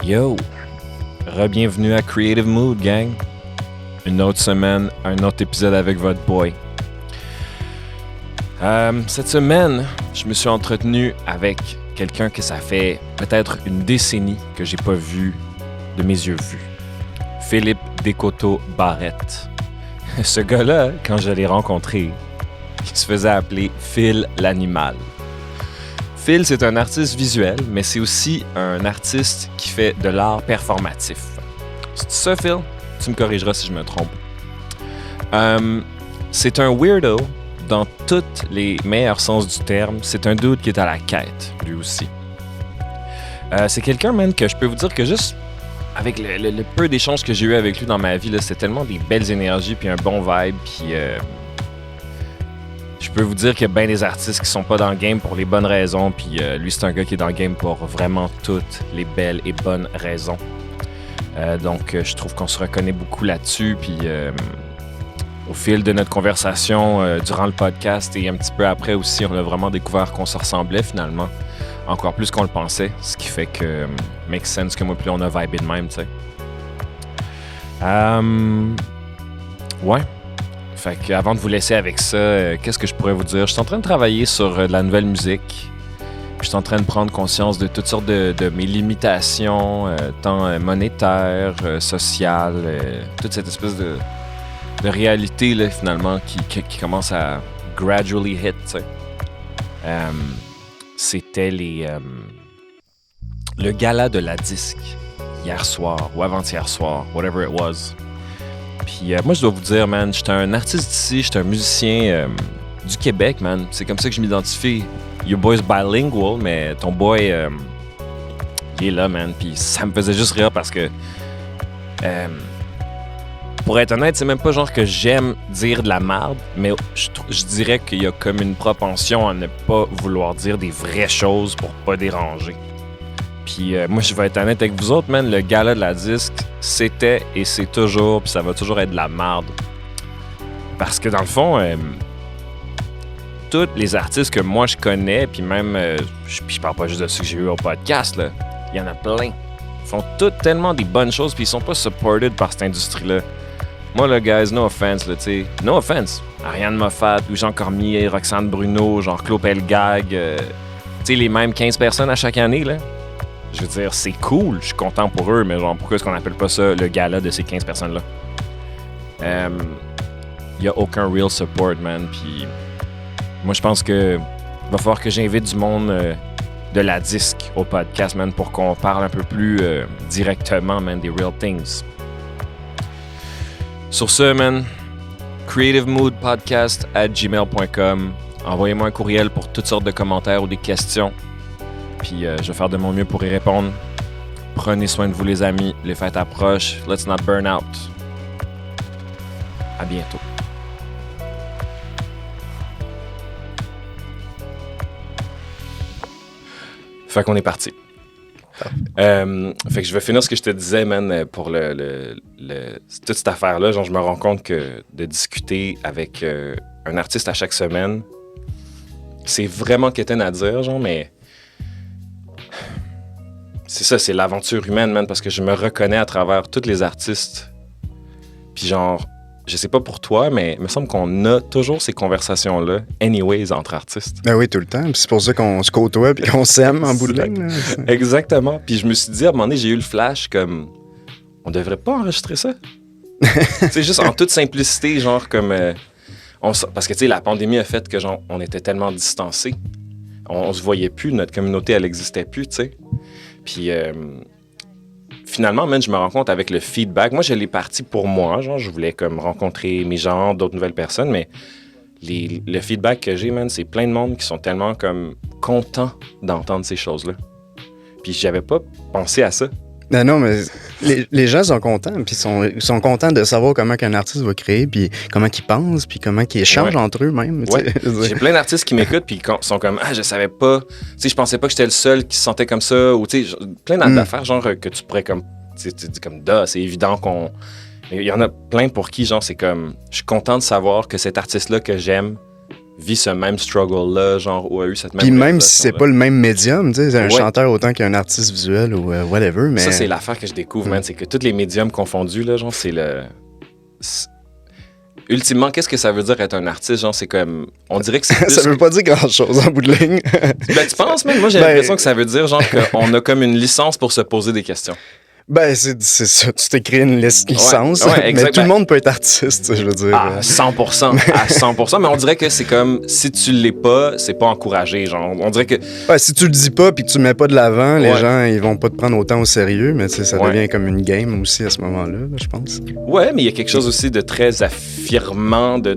Yo! Re-bienvenue à Creative Mood, gang. Une autre semaine, un autre épisode avec votre boy. Cette semaine, je me suis entretenu avec quelqu'un que ça fait peut-être une décennie que j'ai pas vu de mes yeux vus. Philippe Descoteaux-Barrette. Ce gars-là, quand je l'ai rencontré, il se faisait appeler Phil l'animal. Phil, c'est un artiste visuel, mais c'est aussi un artiste qui fait de l'art performatif. C'est ça, Phil? Tu me corrigeras si je me trompe. C'est un weirdo dans tous les meilleurs sens du terme. C'est un dude qui est à la quête, lui aussi. C'est quelqu'un, man, que je peux vous dire que juste avec le peu d'échanges que j'ai eu avec lui dans ma vie, là, c'est tellement des belles énergies, puis un bon vibe, puis je peux vous dire qu'il y a bien des artistes qui sont pas dans le game pour les bonnes raisons, puis lui, c'est un gars qui est dans le game pour vraiment toutes les belles et bonnes raisons. Donc, je trouve qu'on se reconnaît beaucoup là-dessus, puis au fil de notre conversation durant le podcast et un petit peu après aussi, on a vraiment découvert qu'on se ressemblait finalement, encore plus qu'on le pensait, ce qui fait que make sense que moi puis on a vibé de même, tu sais. Ouais. Fait qu'avant de vous laisser avec ça, qu'est-ce que je pourrais vous dire? Je suis en train de travailler sur de la nouvelle musique. Je suis en train de prendre conscience de toutes sortes de mes limitations, tant monétaires, sociales, toute cette espèce de réalité là, finalement qui commence à gradually hit. Tu sais. C'était le gala de la disque hier soir ou avant-hier soir, whatever it was. Puis moi, je dois vous dire, man, j'étais un artiste d'ici, j'étais un musicien du Québec, man. C'est comme ça que je m'identifie. Your boy's bilingual, mais ton boy, il est là, man. Puis ça me faisait juste rire parce que, pour être honnête, c'est même pas genre que j'aime dire de la merde, mais je dirais qu'il y a comme une propension à ne pas vouloir dire des vraies choses pour pas déranger. Puis moi, je vais être honnête avec vous autres, man, le gala de la disque, c'était et c'est toujours, puis ça va toujours être de la merde. Parce que dans le fond, tous les artistes que moi je connais, puis même, je parle pas juste de ceux que j'ai eu au podcast, là, il y en a plein. Ils font tous tellement des bonnes choses, puis ils sont pas supported par cette industrie-là. Moi, là, guys, no offense, là, tu sais. No offense. Ariane Moffat, Louis-Jean Cormier, Roxane Bruno, genre Claude Pelgag, tu sais, les mêmes 15 personnes à chaque année, là. Je veux dire, c'est cool, je suis content pour eux, mais genre, pourquoi est-ce qu'on appelle pas ça le gala de ces 15 personnes-là? Y a aucun real support, man, puis moi, je pense que va falloir que j'invite du monde de la disque au podcast, man, pour qu'on parle un peu plus directement, man, des real things. Sur ce, man, creativemoodpodcast@gmail.com. Envoyez-moi un courriel pour toutes sortes de commentaires ou des questions. Puis je vais faire de mon mieux pour y répondre. Prenez soin de vous, les amis. Les fêtes approchent. Let's not burn out. À bientôt. Fait qu'on est parti. Fait que je vais finir ce que je te disais, man, pour toute cette affaire-là. Genre, je me rends compte que de discuter avec un artiste à chaque semaine, c'est vraiment quétaine à dire, genre, mais c'est ça, c'est l'aventure humaine, man, parce que je me reconnais à travers tous les artistes. Puis genre, je sais pas pour toi, mais il me semble qu'on a toujours ces conversations-là, anyways, entre artistes. Ben oui, tout le temps. Puis c'est pour ça qu'on se côtoie puis qu'on s'aime en bout de ligne. Exactement. Puis je me suis dit, à un moment donné, j'ai eu le flash comme, on devrait pas enregistrer ça. C'est juste en toute simplicité, genre comme, parce que tu sais, la pandémie a fait que genre, on était tellement distancés. On se voyait plus, notre communauté, elle existait plus, tu sais. Puis finalement, man, je me rends compte avec le feedback. Moi, je l'ai parti pour moi. Genre, je voulais comme rencontrer mes gens, d'autres nouvelles personnes, mais le feedback que j'ai, man, c'est plein de monde qui sont tellement comme contents d'entendre ces choses-là. Puis j'avais pas pensé à ça. Non, mais les gens sont contents, puis ils sont contents de savoir comment qu'un artiste va créer, puis comment qu'il pense, puis comment qu'ils échangent entre eux même. Ouais. J'ai plein d'artistes qui m'écoutent, puis sont comme, je savais pas, tu sais, je pensais pas que j'étais le seul qui se sentait comme ça, ou tu sais, plein d'affaires, genre, que tu pourrais comme, tu dis comme, c'est évident qu'on. Il y en a plein pour qui, genre, c'est comme, je suis content de savoir que cet artiste-là que j'aime vit ce même struggle-là, genre, ou a eu cette même Puis même si c'est réalisation-là. pas le même médium, tu sais, c'est un Ouais. chanteur autant qu'un artiste visuel ou whatever, mais... Ça, c'est l'affaire que je découvre, man. C'est que tous les médiums confondus, là, genre, c'est le... Ultimement, qu'est-ce que ça veut dire être un artiste? Genre, c'est comme... On dirait que c'est plus... Ça veut pas dire grand-chose en bout de ligne. Ben, tu penses, même? Moi, j'ai Ben- l'impression que ça veut dire, genre, qu'on a comme une licence pour se poser des questions. Ben, c'est ça. Tu t'es créé une licence. ouais, mais exact. tout le monde peut être artiste, je veux dire. À 100%. À 100%. Mais on dirait que c'est comme... Si tu l'es pas, c'est pas encouragé. Genre, on dirait que... Ouais, si tu le dis pas puis que tu le mets pas de l'avant, les Ouais. gens, ils vont pas te prendre autant au sérieux, mais tu sais, ça Ouais. devient comme une game aussi à ce moment-là, là, je pense. Ouais, mais il y a quelque chose aussi de très affirmant de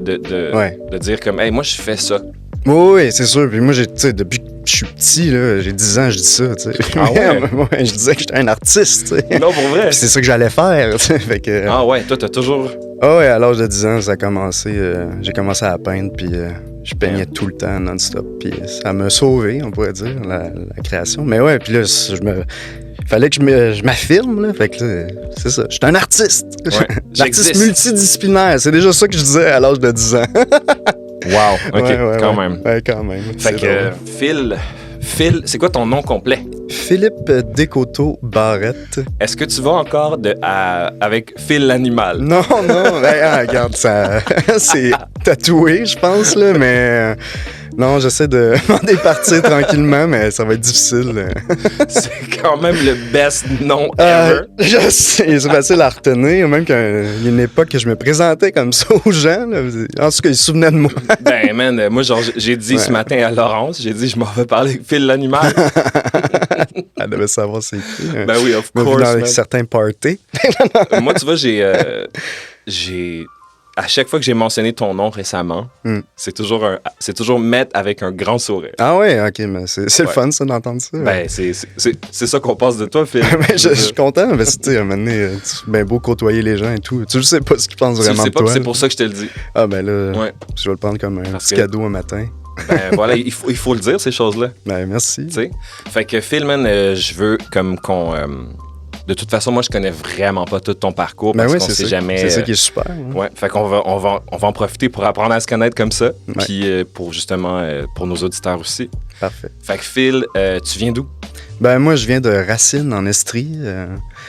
Ouais. dire comme, hey, moi, je fais ça. Oui, c'est sûr. Puis moi, tu sais, depuis que je suis petit, là, j'ai 10 ans, je dis ça, tu sais. Ah ouais? Ouais, je disais que j'étais un artiste, tu sais. Non, pour vrai. Puis c'est ça que j'allais faire, tu sais. Fait que... Ah ouais, toi, t'as toujours... Ah ouais, à l'âge de 10 ans, ça a commencé, j'ai commencé à peindre, puis je peignais tout le temps, non-stop. Puis ça m'a sauvé, on pourrait dire, la création. Mais ouais, puis là, fallait que je m'affirme, là. Fait que là, c'est ça, je suis un artiste. Ouais, L'artiste j'existe. multidisciplinaire, c'est déjà ça que je disais à l'âge de 10 ans. Wow, OK, Ouais, quand ouais. même. Ouais, quand même. Fait C'est que, drôle. Phil, c'est quoi ton nom complet? Philippe Descoteaux Barrette. Est-ce que tu vas encore avec Phil l'animal? Non, non, ben, regarde, ça, c'est tatoué, je pense, là, mais non, j'essaie de m'en départir tranquillement, mais ça va être difficile. C'est quand même le best nom ever. Je sais, c'est facile à retenir, même qu'il y a une époque que je me présentais comme ça aux gens, là. En tout cas, ils se souvenaient de moi. Ben, man, moi, genre, j'ai dit ce matin à Laurence, j'ai dit, je m'en vais parler avec Phil l'animal. Elle devait savoir c'est qui. Ben oui, of Je m'ai vu course, dans man. certains parties. Moi, tu vois, j'ai à chaque fois que j'ai mentionné ton nom récemment, c'est toujours mettre avec un grand sourire. Ah ouais, ok, mais c'est le Ouais. fun, ça, d'entendre ça. Ben, c'est ça qu'on pense de toi, Phil. Mais je suis content, parce que, tu sais, à un moment donné, c'est bien beau côtoyer les gens et tout. Tu ne sais pas ce qu'ils pensent Tu vraiment sais de pas, toi. c'est pour ça que je te le dis. Ah, ben là, Ouais. je vais le prendre comme un Parce petit que- cadeau un matin. Ben voilà, il faut le dire, ces choses-là. Ben, merci. Tu sais. Fait que Phil, man, je veux comme qu'on... de toute façon, moi, je connais vraiment pas tout ton parcours Ben parce oui, qu'on c'est sait ça. jamais... C'est ça qui est super. Hein. Ouais, fait qu'on va en profiter pour apprendre à se connaître comme ça. Ouais. Puis pour justement, pour nos auditeurs aussi. Parfait. Fait que Phil, tu viens d'où? Ben, moi, je viens de Racine, en Estrie.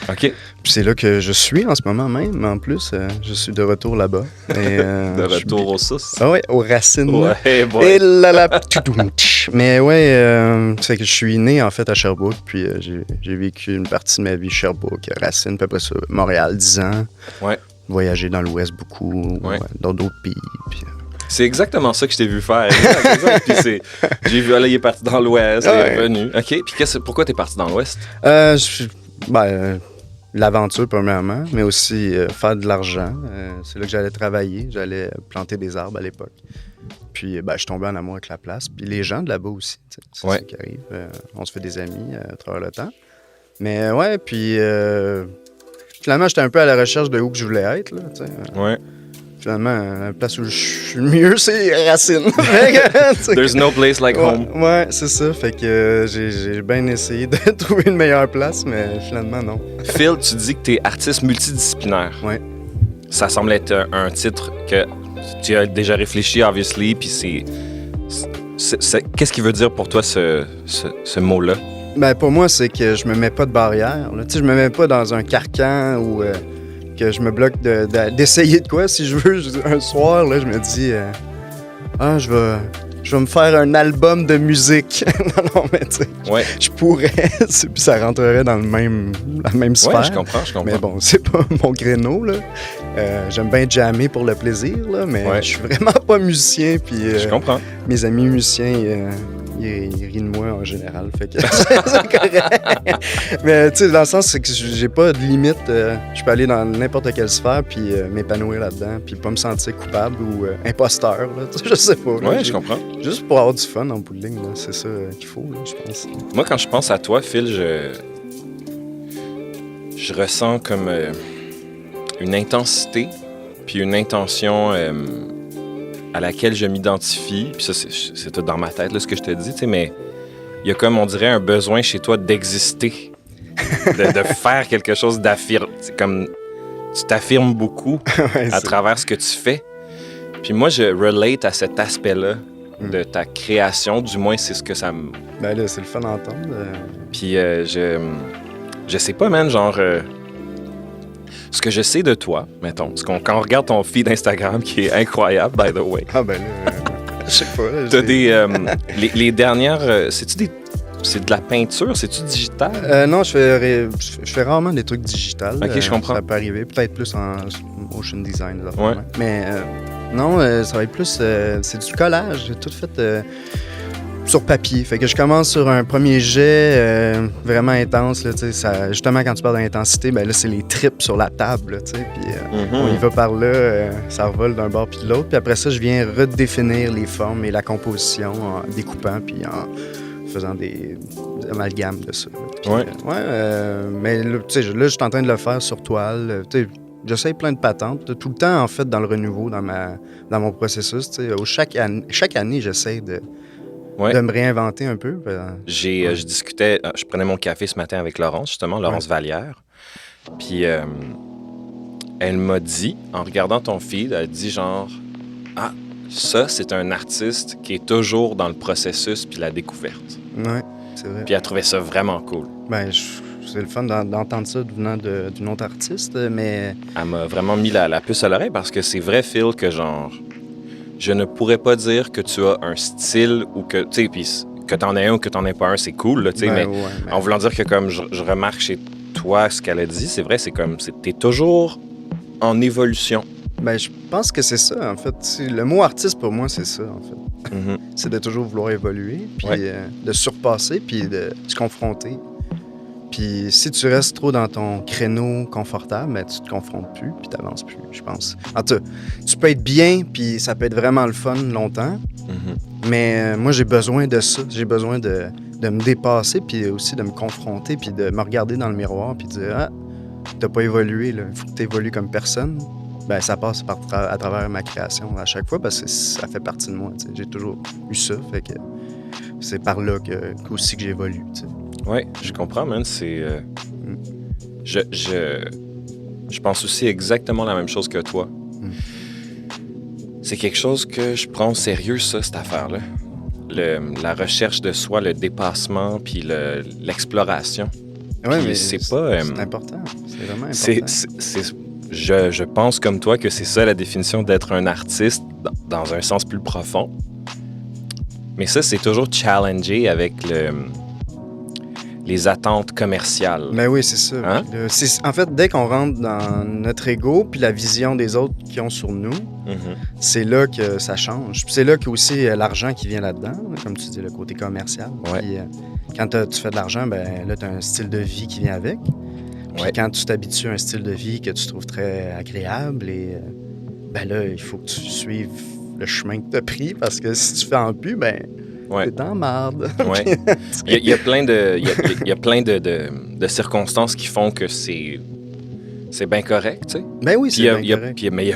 OK. Puis c'est là que je suis en ce moment même, en plus. Je suis de retour là-bas. Et, De je suis retour bien- au sauce. Ah ouais, aux Racines. Ouais, boy. Et là là, toutoum, tch. Mais ouais, c'est que je suis né en fait à Sherbrooke, puis j'ai vécu une partie de ma vie Sherbrooke, Racine, puis après ça, Montréal, 10 ans. Ouais. Voyagé dans l'Ouest beaucoup, Ouais. dans d'autres pays. Puis, C'est exactement ça que je t'ai vu faire. Exact. Puis j'ai vu, là, il est parti dans l'Ouest, il Ouais. est revenu. OK. Puis pourquoi t'es parti dans l'Ouest? L'aventure, premièrement, mais aussi faire de l'argent. C'est là que j'allais travailler. J'allais planter des arbres à l'époque. Puis, je suis tombé en amour avec la place. Puis les gens de là-bas aussi, tu sais, c'est Ouais. ça qui arrive. On se fait des amis à travers le temps. Mais ouais, puis finalement, j'étais un peu à la recherche de où que je voulais être. Là, tu sais. Ouais. Finalement, la place où je suis le mieux, c'est Racine. Fait que, tu sais, There's no place like home. Ouais, c'est ça. Fait que j'ai bien essayé de trouver une meilleure place, mais finalement, non. Phil, tu dis que t'es artiste multidisciplinaire. Ouais. Ça semble être un titre que tu as déjà réfléchi, obviously, puis qu'est-ce qui veut dire pour toi ce mot-là? Ben, pour moi, c'est que je me mets pas de barrière. Là. Tu sais, je me mets pas dans un carcan ou que je me bloque d'essayer de quoi. Si je veux, un soir, là, je me dis je vais me faire un album de musique. non, mais tu sais, Ouais. je pourrais, puis ça rentrerait dans la même sphère. Ouais, je comprends. Mais bon, c'est pas mon créneau, là. J'aime bien jammer pour le plaisir, là, mais Ouais. je suis vraiment pas musicien, puis Je comprends. mes amis musiciens, ils rient de moi en général, fait que c'est correct. Mais tu sais, dans le sens, c'est que j'ai pas de limite. Je peux aller dans n'importe quelle sphère, puis m'épanouir là-dedans, puis pas me sentir coupable ou imposteur, là. Tu sais, je sais pas. là. Ouais, je comprends. Juste pour avoir du fun en bout de ligne, là, c'est ça qu'il faut, là, je pense. Moi, quand je pense à toi, Phil, je ressens comme une intensité, puis une intention à laquelle je m'identifie. Puis ça, c'est tout dans ma tête, là, ce que je te dis, tu sais, mais il y a comme, on dirait, un besoin chez toi d'exister, de faire quelque chose d'affirme. C'est comme, tu t'affirmes beaucoup Ouais, à travers ce que tu fais. Puis moi, je relate à cet aspect-là de ta création. Du moins, c'est ce que ça me... Ben là, c'est le fun d'entendre. Puis je sais pas, man, genre... ce que je sais de toi, mettons, quand on regarde ton feed Instagram, qui est incroyable, by the way. Ah ben là, je sais pas. Là, t'as des... les dernières... c'est de la peinture? C'est-tu digital? Non, je fais rarement des trucs digitales. Ok, je comprends. Ça peut arriver, peut-être plus en motion design. Ouais. Mais non, ça va être plus... c'est du collage. J'ai tout fait sur papier. Fait que je commence sur un premier jet vraiment intense. Là, justement, quand tu parles d'intensité, ben là, c'est les tripes sur la table. Là, puis on y va par là, ça revole d'un bord puis de l'autre. Puis après ça, je viens redéfinir les formes et la composition en découpant puis en faisant des amalgames de ça. Puis, mais là, je suis en train de le faire sur toile. J'essaye plein de patentes. Tout le temps, en fait, dans le renouveau, dans mon processus. Chaque année, j'essaie de me réinventer un peu. Je discutais, je prenais mon café ce matin avec Laurence, justement, Laurence Vallière. Puis elle m'a dit, en regardant ton feed, elle dit genre, ah, ça, c'est un artiste qui est toujours dans le processus puis la découverte. Oui, c'est vrai. Puis elle trouvait ça vraiment cool. Ben, c'est le fun d'entendre ça venant d'une autre artiste, mais... Elle m'a vraiment mis la puce à l'oreille parce que c'est vrai, Phil, que genre... Je ne pourrais pas dire que tu as un style ou que... Tu sais, puis que t'en aies un ou que t'en aies pas un, c'est cool, là, tu sais, mais en voulant dire que comme je remarque chez toi ce qu'elle a dit, c'est vrai, c'est comme... T'es toujours en évolution. Ben, je pense que c'est ça, en fait. Le mot artiste, pour moi, c'est ça, en fait. Mm-hmm. C'est de toujours vouloir évoluer, puis de surpasser, puis de se confronter. Puis si tu restes trop dans ton créneau confortable, ben, tu te confrontes plus, puis tu n'avances plus, je pense. En tout cas, tu peux être bien, puis ça peut être vraiment le fun longtemps, mais moi, j'ai besoin de ça. J'ai besoin de me dépasser, puis aussi de me confronter, puis de me regarder dans le miroir, puis de dire « Ah, t'as pas évolué, là. Il faut que tu évolues comme personne. » Ben, ça passe à travers ma création à chaque fois parce que ça fait partie de moi. J'ai toujours eu ça, fait que c'est par là qu'aussi que j'évolue. Oui, je comprends, man. C'est... Je pense aussi exactement la même chose que toi. C'est quelque chose que je prends au sérieux, ça, cette affaire-là. La recherche de soi, le dépassement, puis l'exploration. Oui, mais c'est important. C'est vraiment important. Je pense comme toi que c'est ça la définition d'être un artiste dans un sens plus profond. Mais ça, c'est toujours challengé avec les attentes commerciales. Ben oui, c'est ça. Hein? En fait, dès qu'on rentre dans notre ego puis la vision des autres qui ont sur nous, c'est là que ça change. Puis c'est là qu'il y a aussi l'argent qui vient là-dedans, comme tu dis, le côté commercial. Ouais. Puis, quand tu fais de l'argent, ben là, tu as un style de vie qui vient avec. Puis quand tu t'habitues à un style de vie que tu trouves très agréable, et ben là, il faut que tu suives le chemin que tu as pris parce que si tu fais en plus, ben t'es en marde. Ouais. Il y a plein de circonstances qui font que c'est bien correct, tu sais. Ben oui, c'est bien correct. Mais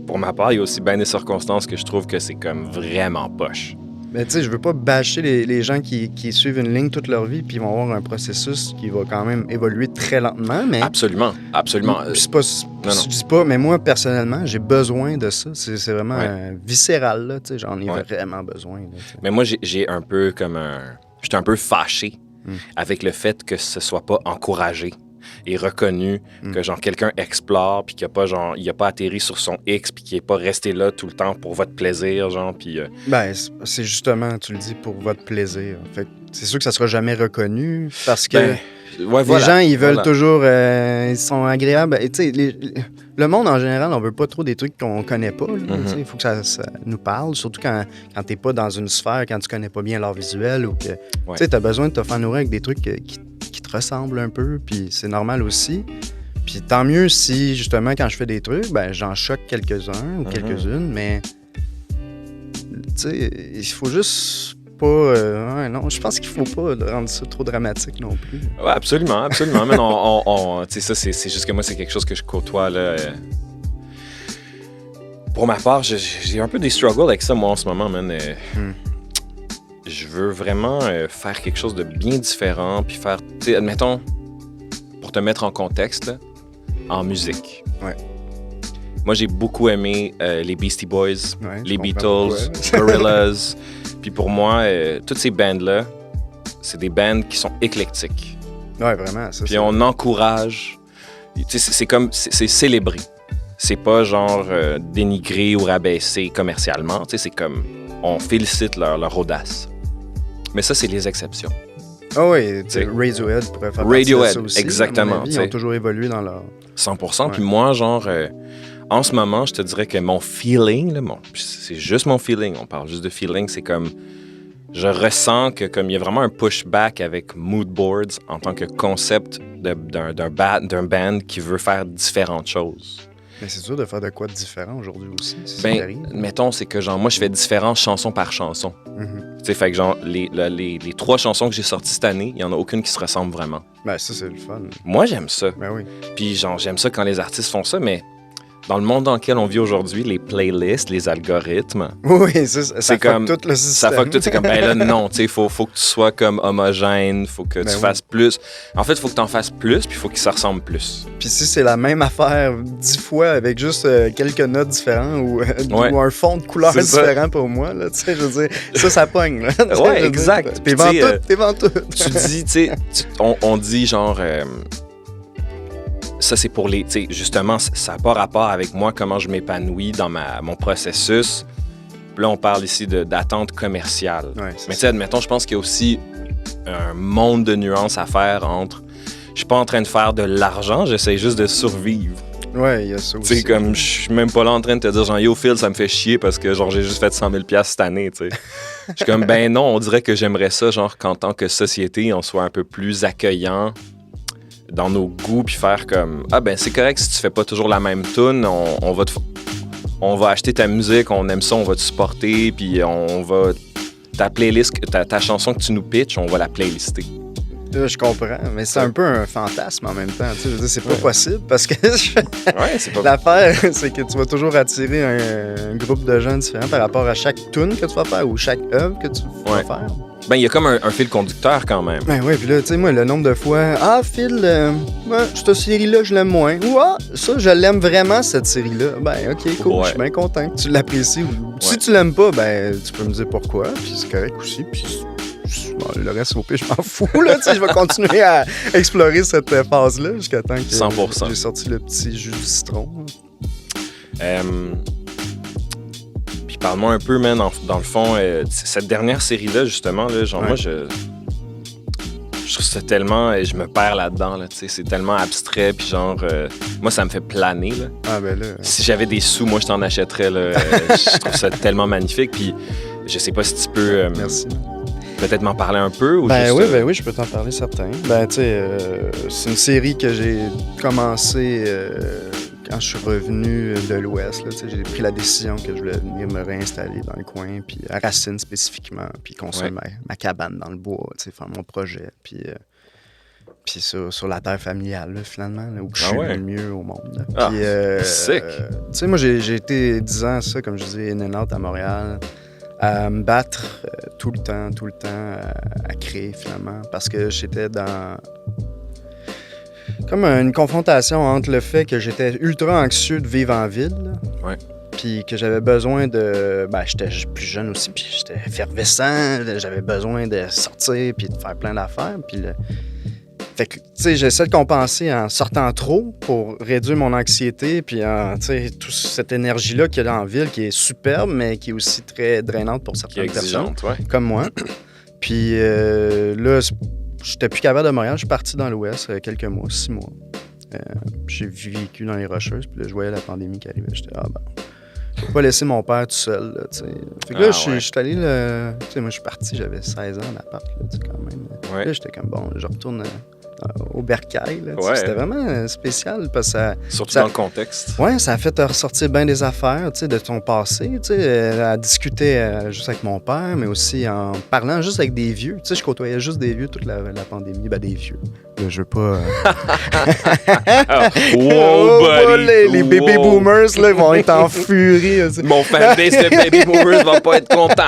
pour ma part, il y a aussi bien des circonstances que je trouve que c'est comme vraiment poche. Mais tu sais, je veux pas bâcher les gens qui suivent une ligne toute leur vie puis ils vont avoir un processus qui va quand même évoluer très lentement, mais... Absolument. C'est pas... Je dis pas, mais moi, personnellement, j'ai besoin de ça. C'est vraiment viscéral, là, tu sais, j'en ai vraiment besoin. Là, mais moi, j'ai un peu comme j'étais un peu fâché avec le fait que ce soit pas encouragé et reconnu, que genre quelqu'un explore puis qu'il a pas genre il a pas atterri sur son X puis qu'il est pas resté là tout le temps pour votre plaisir genre puis Ben c'est justement, tu le dis, pour votre plaisir. Fait c'est sûr que ça sera jamais reconnu parce que les gens ils veulent toujours ils sont agréables et tu sais le monde en général, on veut pas trop des trucs qu'on connaît pas. Il faut que ça nous parle, surtout quand t'es pas dans une sphère, quand tu connais pas bien l'art visuel ou que tu sais t'as besoin de te faire nourrir avec des trucs qui te ressemblent un peu, puis c'est normal aussi. Puis tant mieux si, justement, quand je fais des trucs, ben j'en choque quelques-uns ou quelques-unes, mais tu sais, il faut juste pas... non, je pense qu'il faut pas rendre ça trop dramatique non plus. Ouais, absolument. Mais tu sais, ça, c'est juste que moi, c'est quelque chose que je côtoie, là. Pour ma part, j'ai un peu des struggles avec ça, moi, en ce moment, man. Je veux vraiment faire quelque chose de bien différent, puis faire, tu sais, admettons, pour te mettre en contexte, là, en musique. Ouais. Moi, j'ai beaucoup aimé les Beastie Boys, Ouais, les je Beatles, comprends Gorillaz. Puis pour moi, toutes ces bands-là, c'est des bands qui sont éclectiques. Ouais, vraiment. Ça, Puis on encourage. Tu sais, c'est célébré. C'est pas genre dénigré ou rabaissé commercialement. Tu sais, c'est comme on félicite leur audace. Mais ça, c'est les exceptions. Ah oui, T'sais, Radiohead pourrait faire partie de ça aussi. exactement. À mon avis, ils ont toujours évolué dans leur... 100%. Ouais. Puis moi, genre, en ce moment, je te dirais que mon feeling, là, c'est juste mon feeling, on parle juste de feeling, c'est comme, je ressens que comme il y a vraiment un pushback avec Mood Boards en tant que concept d'un band qui veut faire différentes choses. Mais c'est sûr de faire de quoi de différent aujourd'hui aussi. C'est Ben, terrible. mettons, c'est que genre, moi, je fais différentes chansons par chanson. Mhm. Tu sais, fait que genre, les 3 chansons que j'ai sorties cette année, il y en a aucune qui se ressemble vraiment. Ben, ça, c'est le fun. Moi, j'aime ça. Ben oui. Puis genre, j'aime ça quand les artistes font ça, mais dans le monde dans lequel on vit aujourd'hui, les playlists, les algorithmes, Oui, ça c'est fuck comme tout le système. ça fuck tout. C'est comme, ben là, non, tu sais, faut que tu sois comme homogène, faut que Ben tu oui. fasses plus. En fait, faut que tu en fasses plus, puis faut qu'ils se ressemblent plus. Puis si c'est la même affaire 10 fois avec juste quelques notes différentes ou, Ouais. ou un fond de couleur C'est ça. différent pour moi, là, tu sais, je veux dire, ça pogne. Là. Tu sais, Ouais, je veux exact. dire, Puis T'es vends tu sais, tout, t'es vends tout. Tu dis, tu sais, on dit genre, ça c'est pour les, tu sais, justement, ça n'a pas rapport avec moi, comment je m'épanouis dans mon processus. Puis là, on parle ici d'attente commerciale. Ouais, c'est Mais tu ça. sais, admettons, je pense qu'il y a aussi un monde de nuances à faire entre. Je suis pas en train de faire de l'argent, j'essaie juste de survivre. Ouais, il y a ça Tu sais, aussi. comme je suis même pas là en train de te dire, genre, yo, Phil, ça me fait chier parce que, genre, j'ai juste fait 100 000 $ cette année, tu sais. Je suis comme, ben non, on dirait que j'aimerais ça, genre, qu'en tant que société, on soit un peu plus accueillant dans nos goûts, puis faire comme, ah, ben c'est correct si tu fais pas toujours la même tune, on va acheter ta musique, on aime ça, on va te supporter, puis on va. Ta playlist, ta chanson que tu nous pitches, on va la playlister. Là, je comprends, mais c'est un peu un fantasme en même temps. Tu sais, je veux dire, c'est pas possible parce que Ouais, c'est pas. l'affaire, c'est que tu vas toujours attirer un groupe de gens différents par rapport à chaque tune que tu vas faire ou chaque œuvre que tu vas Ouais. faire. Ben, il y a comme un fil conducteur quand même. Ben oui, puis là, tu sais, moi, le nombre de fois, ah, Phil, ouais, cette série-là, je l'aime moins. Ou, ah, ça, je l'aime vraiment, cette série-là. Ben, ok, cool, Ouais. je suis bien content que tu l'apprécies. Ou, si Ouais. tu l'aimes pas, ben, tu peux me dire pourquoi, puis c'est correct aussi, puis bon, le reste, au pire, je m'en fous, là, tu sais, je vais continuer à explorer cette phase-là jusqu'à temps que 100%. j'ai sorti le petit jus de citron. Puis parle-moi un peu, man, dans le fond, cette dernière série-là, justement, là, genre, Ouais. moi, je trouve ça tellement. Je me perds là-dedans, là, tu sais, c'est tellement abstrait, puis genre, moi, ça me fait planer, là. Ah, ben là, Si j'avais des sous, moi, je t'en achèterais, là. Je trouve ça tellement magnifique, puis je sais pas si tu peux merci. peut-être m'en parler un peu, ou Ben juste, oui, je peux t'en parler certain. Ben, tu sais, c'est une série que j'ai commencé quand je suis revenu de l'Ouest. Là, tu sais, j'ai pris la décision que je voulais venir me réinstaller dans le coin, puis à Racine spécifiquement, puis construire ma cabane dans le bois, tu sais, faire mon projet, puis sur la terre familiale, là, finalement, là, où je suis le mieux au monde. Là. Ah, Puis, sick! Tu sais, moi, j'ai été 10 ans, ça, comme je disais, in and out à Montréal, à me battre tout le temps, à créer, finalement, parce que j'étais dans comme une confrontation entre le fait que j'étais ultra anxieux de vivre en ville, là, Ouais. puis que j'avais besoin de... Ben, j'étais plus jeune aussi, puis j'étais effervescent, j'avais besoin de sortir, puis de faire plein d'affaires, puis fait que, tu sais, j'essaie de compenser en sortant trop pour réduire mon anxiété, puis tu sais, toute cette énergie-là qu'il y a dans la ville, qui est superbe, mais qui est aussi très drainante pour qui est certaines personnes, exigeante, ouais. comme moi. Puis là, j'étais plus capable de Montréal, je suis parti dans l'Ouest quelques mois, 6 mois. J'ai vécu dans les Rocheuses, puis là, je voyais la pandémie qui arrivait, j'étais, je peux pas laisser mon père tout seul, là, tu sais. Fait que là, je suis allé, tu sais, moi, je suis parti, j'avais 16 ans en appart, là, tu sais, quand même. Ouais. Là, j'étais comme, bon, je retourne au bercail, là, tu sais. Ouais. C'était vraiment spécial, parce que Surtout ça- dans le contexte. ouais, ça a fait ressortir bien des affaires, tu sais, de ton passé, tu sais, à discuter juste avec mon père, mais aussi en parlant juste avec des vieux. Tu sais, je côtoyais juste des vieux toute la pandémie, ben des vieux. Là, je veux pas... les baby boomers, là, ils vont être en furie. Mon fanbase de baby boomers va pas être content.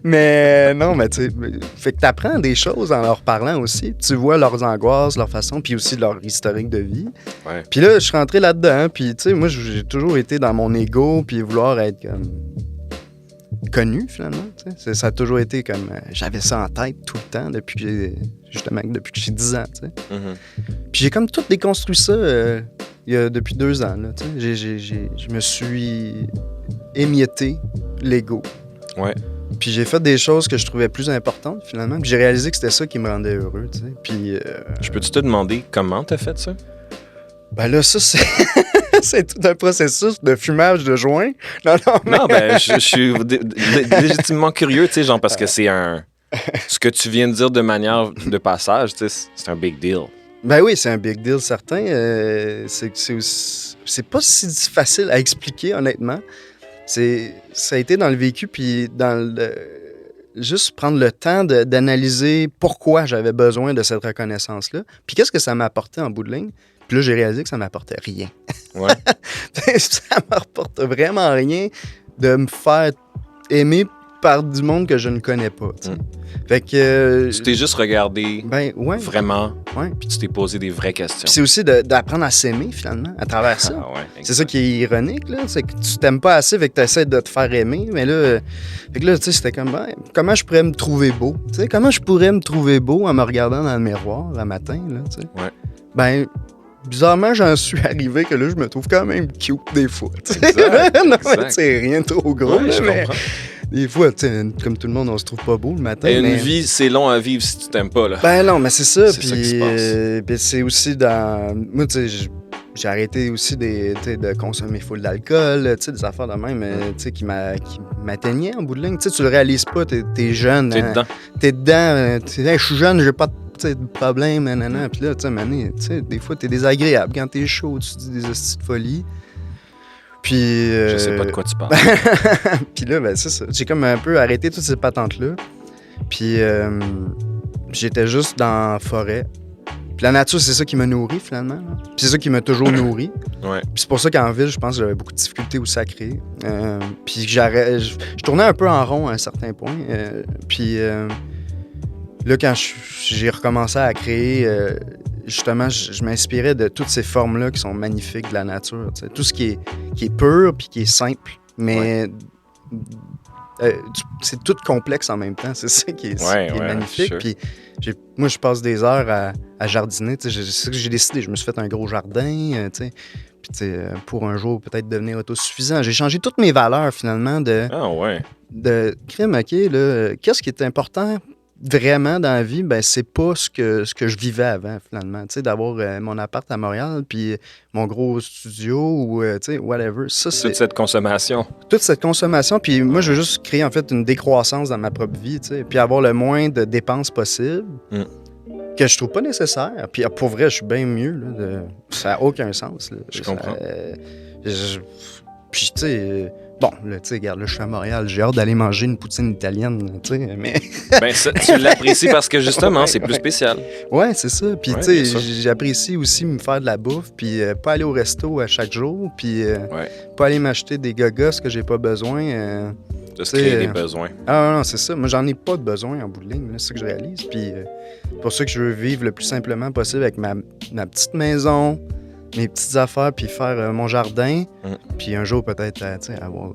Mais non, mais tu sais, fait que t'apprends des choses en leur parlant aussi. Tu vois leurs angoisses, leur façon, puis aussi leur historique de vie. Ouais. Puis là, je suis rentré là-dedans, puis tu sais, moi, j'ai toujours été dans mon ego, puis vouloir être comme connu, finalement. T'sais. Ça a toujours été comme... j'avais ça en tête tout le temps depuis que j'ai 10 ans. T'sais. Puis j'ai comme tout déconstruit ça depuis 2 ans. Là, je me suis émietté l'ego. Ouais. Puis j'ai fait des choses que je trouvais plus importantes, finalement. Puis j'ai réalisé que c'était ça qui me rendait heureux. Puis... Je peux-tu te demander comment t'as fait ça? Ben là, ça, c'est... c'est tout un processus de fumage de joint. Non, ben, je suis légitimement curieux, tu sais, genre, parce que c'est un... Ce que tu viens de dire de manière de passage, tu sais, c'est un big deal. Ben oui, c'est un big deal, certain. C'est pas si facile à expliquer, honnêtement. Ça a été dans le vécu, puis dans juste prendre le temps d'analyser pourquoi j'avais besoin de cette reconnaissance-là, puis qu'est-ce que ça m'a apporté en bout de ligne. Puis là, j'ai réalisé que ça m'apportait rien. Ouais. Ça m'apporte vraiment rien de me faire aimer par du monde que je ne connais pas. Fait que... tu t'es juste regardé vraiment, puis tu t'es posé des vraies questions. Puis c'est aussi d'apprendre à s'aimer, finalement, à travers ça. C'est ça qui est ironique, là. C'est que tu t'aimes pas assez, fait que tu essaies de te faire aimer. Mais là, fait que là, tu sais, c'était comme, comment je pourrais me trouver beau? Tu sais, comment je pourrais me trouver beau en me regardant dans le miroir le matin, là, tu sais? Ouais. Ben... bizarrement, j'en suis arrivé que là, je me trouve quand même cute des fois. Non, mais c'est rien de trop gros. Ouais, je comprends. Des fois, comme tout le monde, on se trouve pas beau le matin. Et une vie, c'est long à vivre si tu t'aimes pas, là. Ben non, mais c'est ça. C'est ça qui se passe. Puis c'est aussi dans... Moi, tu sais, j'ai arrêté aussi de consommer full d'alcool, des affaires de même qui m'atteignaient en bout de ligne. T'sais, tu le réalises pas, t'es jeune. T'es dedans. T'es dedans. Je suis jeune, j'ai pas de problème, nanana. Puis là, des fois, t'es désagréable. Quand t'es chaud, tu dis des hosties de folie. Puis... je sais pas de quoi tu parles. Puis là, ben c'est ça. J'ai comme un peu arrêté toutes ces patentes-là. Puis j'étais juste dans la forêt. Puis la nature, c'est ça qui m'a nourri, finalement. Là. Puis c'est ça qui m'a toujours nourri. Ouais. Puis c'est pour ça qu'en ville, je pense que j'avais beaucoup de difficultés aussi à créer. Puis je tournais un peu en rond à un certain point. Puis là, quand j'ai recommencé à créer... justement, je m'inspirais de toutes ces formes-là qui sont magnifiques de la nature. T'sais. Tout ce qui est pur puis qui est simple, mais c'est tout complexe en même temps. C'est ça qui est magnifique. Sure. Puis moi, je passe des heures à jardiner. C'est ça que j'ai décidé. Je me suis fait un gros jardin. Puis pour un jour, peut-être devenir autosuffisant. J'ai changé toutes mes valeurs, finalement, de crime, OK, là, qu'est-ce qui est important vraiment dans la vie, ben c'est pas ce que je vivais avant, finalement. Tu sais, d'avoir mon appart à Montréal, puis mon gros studio, ou, tu sais, whatever. Ça, c'est... Toute cette consommation. Toute cette consommation, puis moi, je veux juste créer, en fait, une décroissance dans ma propre vie, tu sais, puis avoir le moins de dépenses possible, que je trouve pas nécessaire. Puis pour vrai, je suis bien mieux, là, ça n'a aucun sens, là. Je comprends. Puis, tu sais... Bon, là, tu sais, regarde, là, je suis à Montréal, j'ai hâte d'aller manger une poutine italienne, tu sais, mais... Ben, ça, tu l'apprécies parce que, justement, c'est plus spécial. Ouais, c'est ça. Puis, tu sais, j'apprécie aussi me faire de la bouffe, puis pas aller au resto à chaque jour, puis pas aller m'acheter des gogos que j'ai pas besoin. De se créer des besoins. Ah non, c'est ça. Moi, j'en ai pas de besoin en bout de ligne, c'est ça que je réalise. Puis, c'est pour ça que je veux vivre le plus simplement possible avec ma petite maison, mes petites affaires, puis faire mon jardin, puis un jour peut-être avoir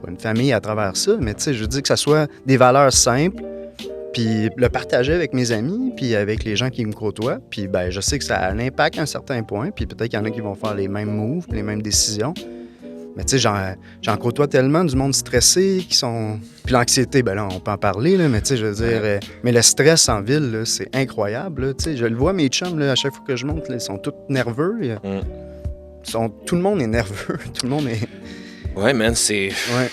une famille à travers ça, mais je veux dire que ça soit des valeurs simples, puis le partager avec mes amis, puis avec les gens qui me côtoient, puis ben je sais que ça a un impact à un certain point, puis peut-être qu'il y en a qui vont faire les mêmes moves, les mêmes décisions, mais tu sais, j'en côtoie tellement du monde stressé qui sont... Puis l'anxiété, ben là, on peut en parler, là, mais tu sais, je veux dire... mais le stress en ville, là, c'est incroyable, tu sais. Je le vois, mes chums, là, à chaque fois que je monte, là, ils sont tous nerveux. Tout le monde est nerveux. Tout le monde est... Ouais, man, c'est... Ouais,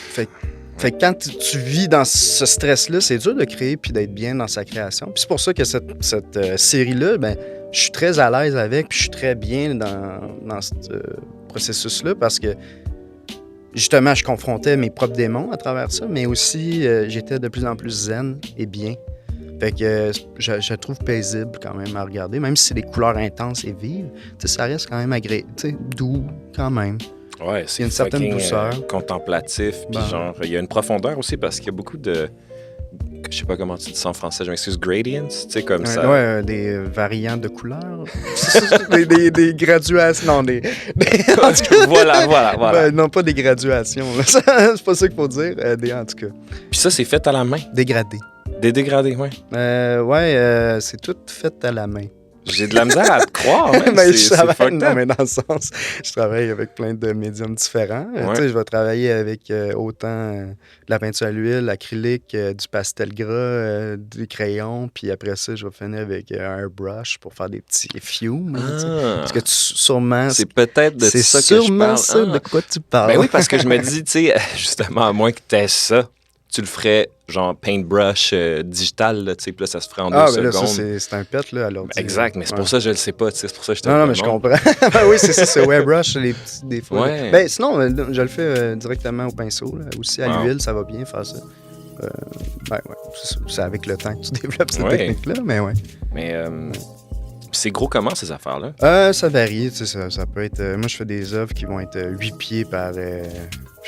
fait que quand tu vis dans ce stress-là, c'est dur de créer puis d'être bien dans sa création. Puis c'est pour ça que cette série-là, ben je suis très à l'aise avec, puis je suis très bien dans ce processus-là, parce que justement, je confrontais mes propres démons à travers ça, mais aussi, j'étais de plus en plus zen et bien. Fait que je la trouve paisible quand même à regarder, même si c'est des couleurs intenses et vives, ça reste quand même agréable, doux quand même. Ouais, c'est une certaine douceur. Contemplatif, puis genre, il y a une profondeur aussi parce qu'il y a beaucoup de... Je sais pas comment tu dis ça en français, je m'excuse, gradients, tu sais, comme ça. Ouais, des variantes de couleurs. des graduations. Non, des... voilà. Ben, non, pas des graduations. C'est pas ça qu'il faut dire. En tout cas. Puis ça, c'est fait à la main. Dégradé. Des dégradés, ouais. C'est tout fait à la main. J'ai de la misère à te croire, même. Mais Non, mais dans le sens, je travaille avec plein de médiums différents. Tu sais, je vais travailler avec autant de la peinture à l'huile, l'acrylique, du pastel gras, du crayon, puis après ça, je vais finir avec un airbrush pour faire des petits fumes. Parce que sûrement... C'est peut-être de ça que je parle. C'est sûrement ça de quoi tu parles. Ben oui, parce que je me dis, tu sais, justement, à moins que tu aies ça, tu le ferais genre paintbrush digital, tu sais, puis là, ça se ferait en 2 secondes. Ah, ben là, ça, c'est un pet, là, alors. Exact, mais c'est pour ça que je le sais pas, tu sais, c'est pour ça que je te Non, mais je comprends. Ben oui, c'est ça, c'est airbrush, les petits défauts. Ouais. Ben sinon, je le fais directement au pinceau, là. Aussi à l'huile, ça va bien faire ça. Ben ouais, c'est avec le temps que tu développes cette technique-là, mais ouais. Mais c'est gros comment, ces affaires-là? Ça varie, tu sais, ça peut être... moi, je fais des œuvres qui vont être 8 pieds par, je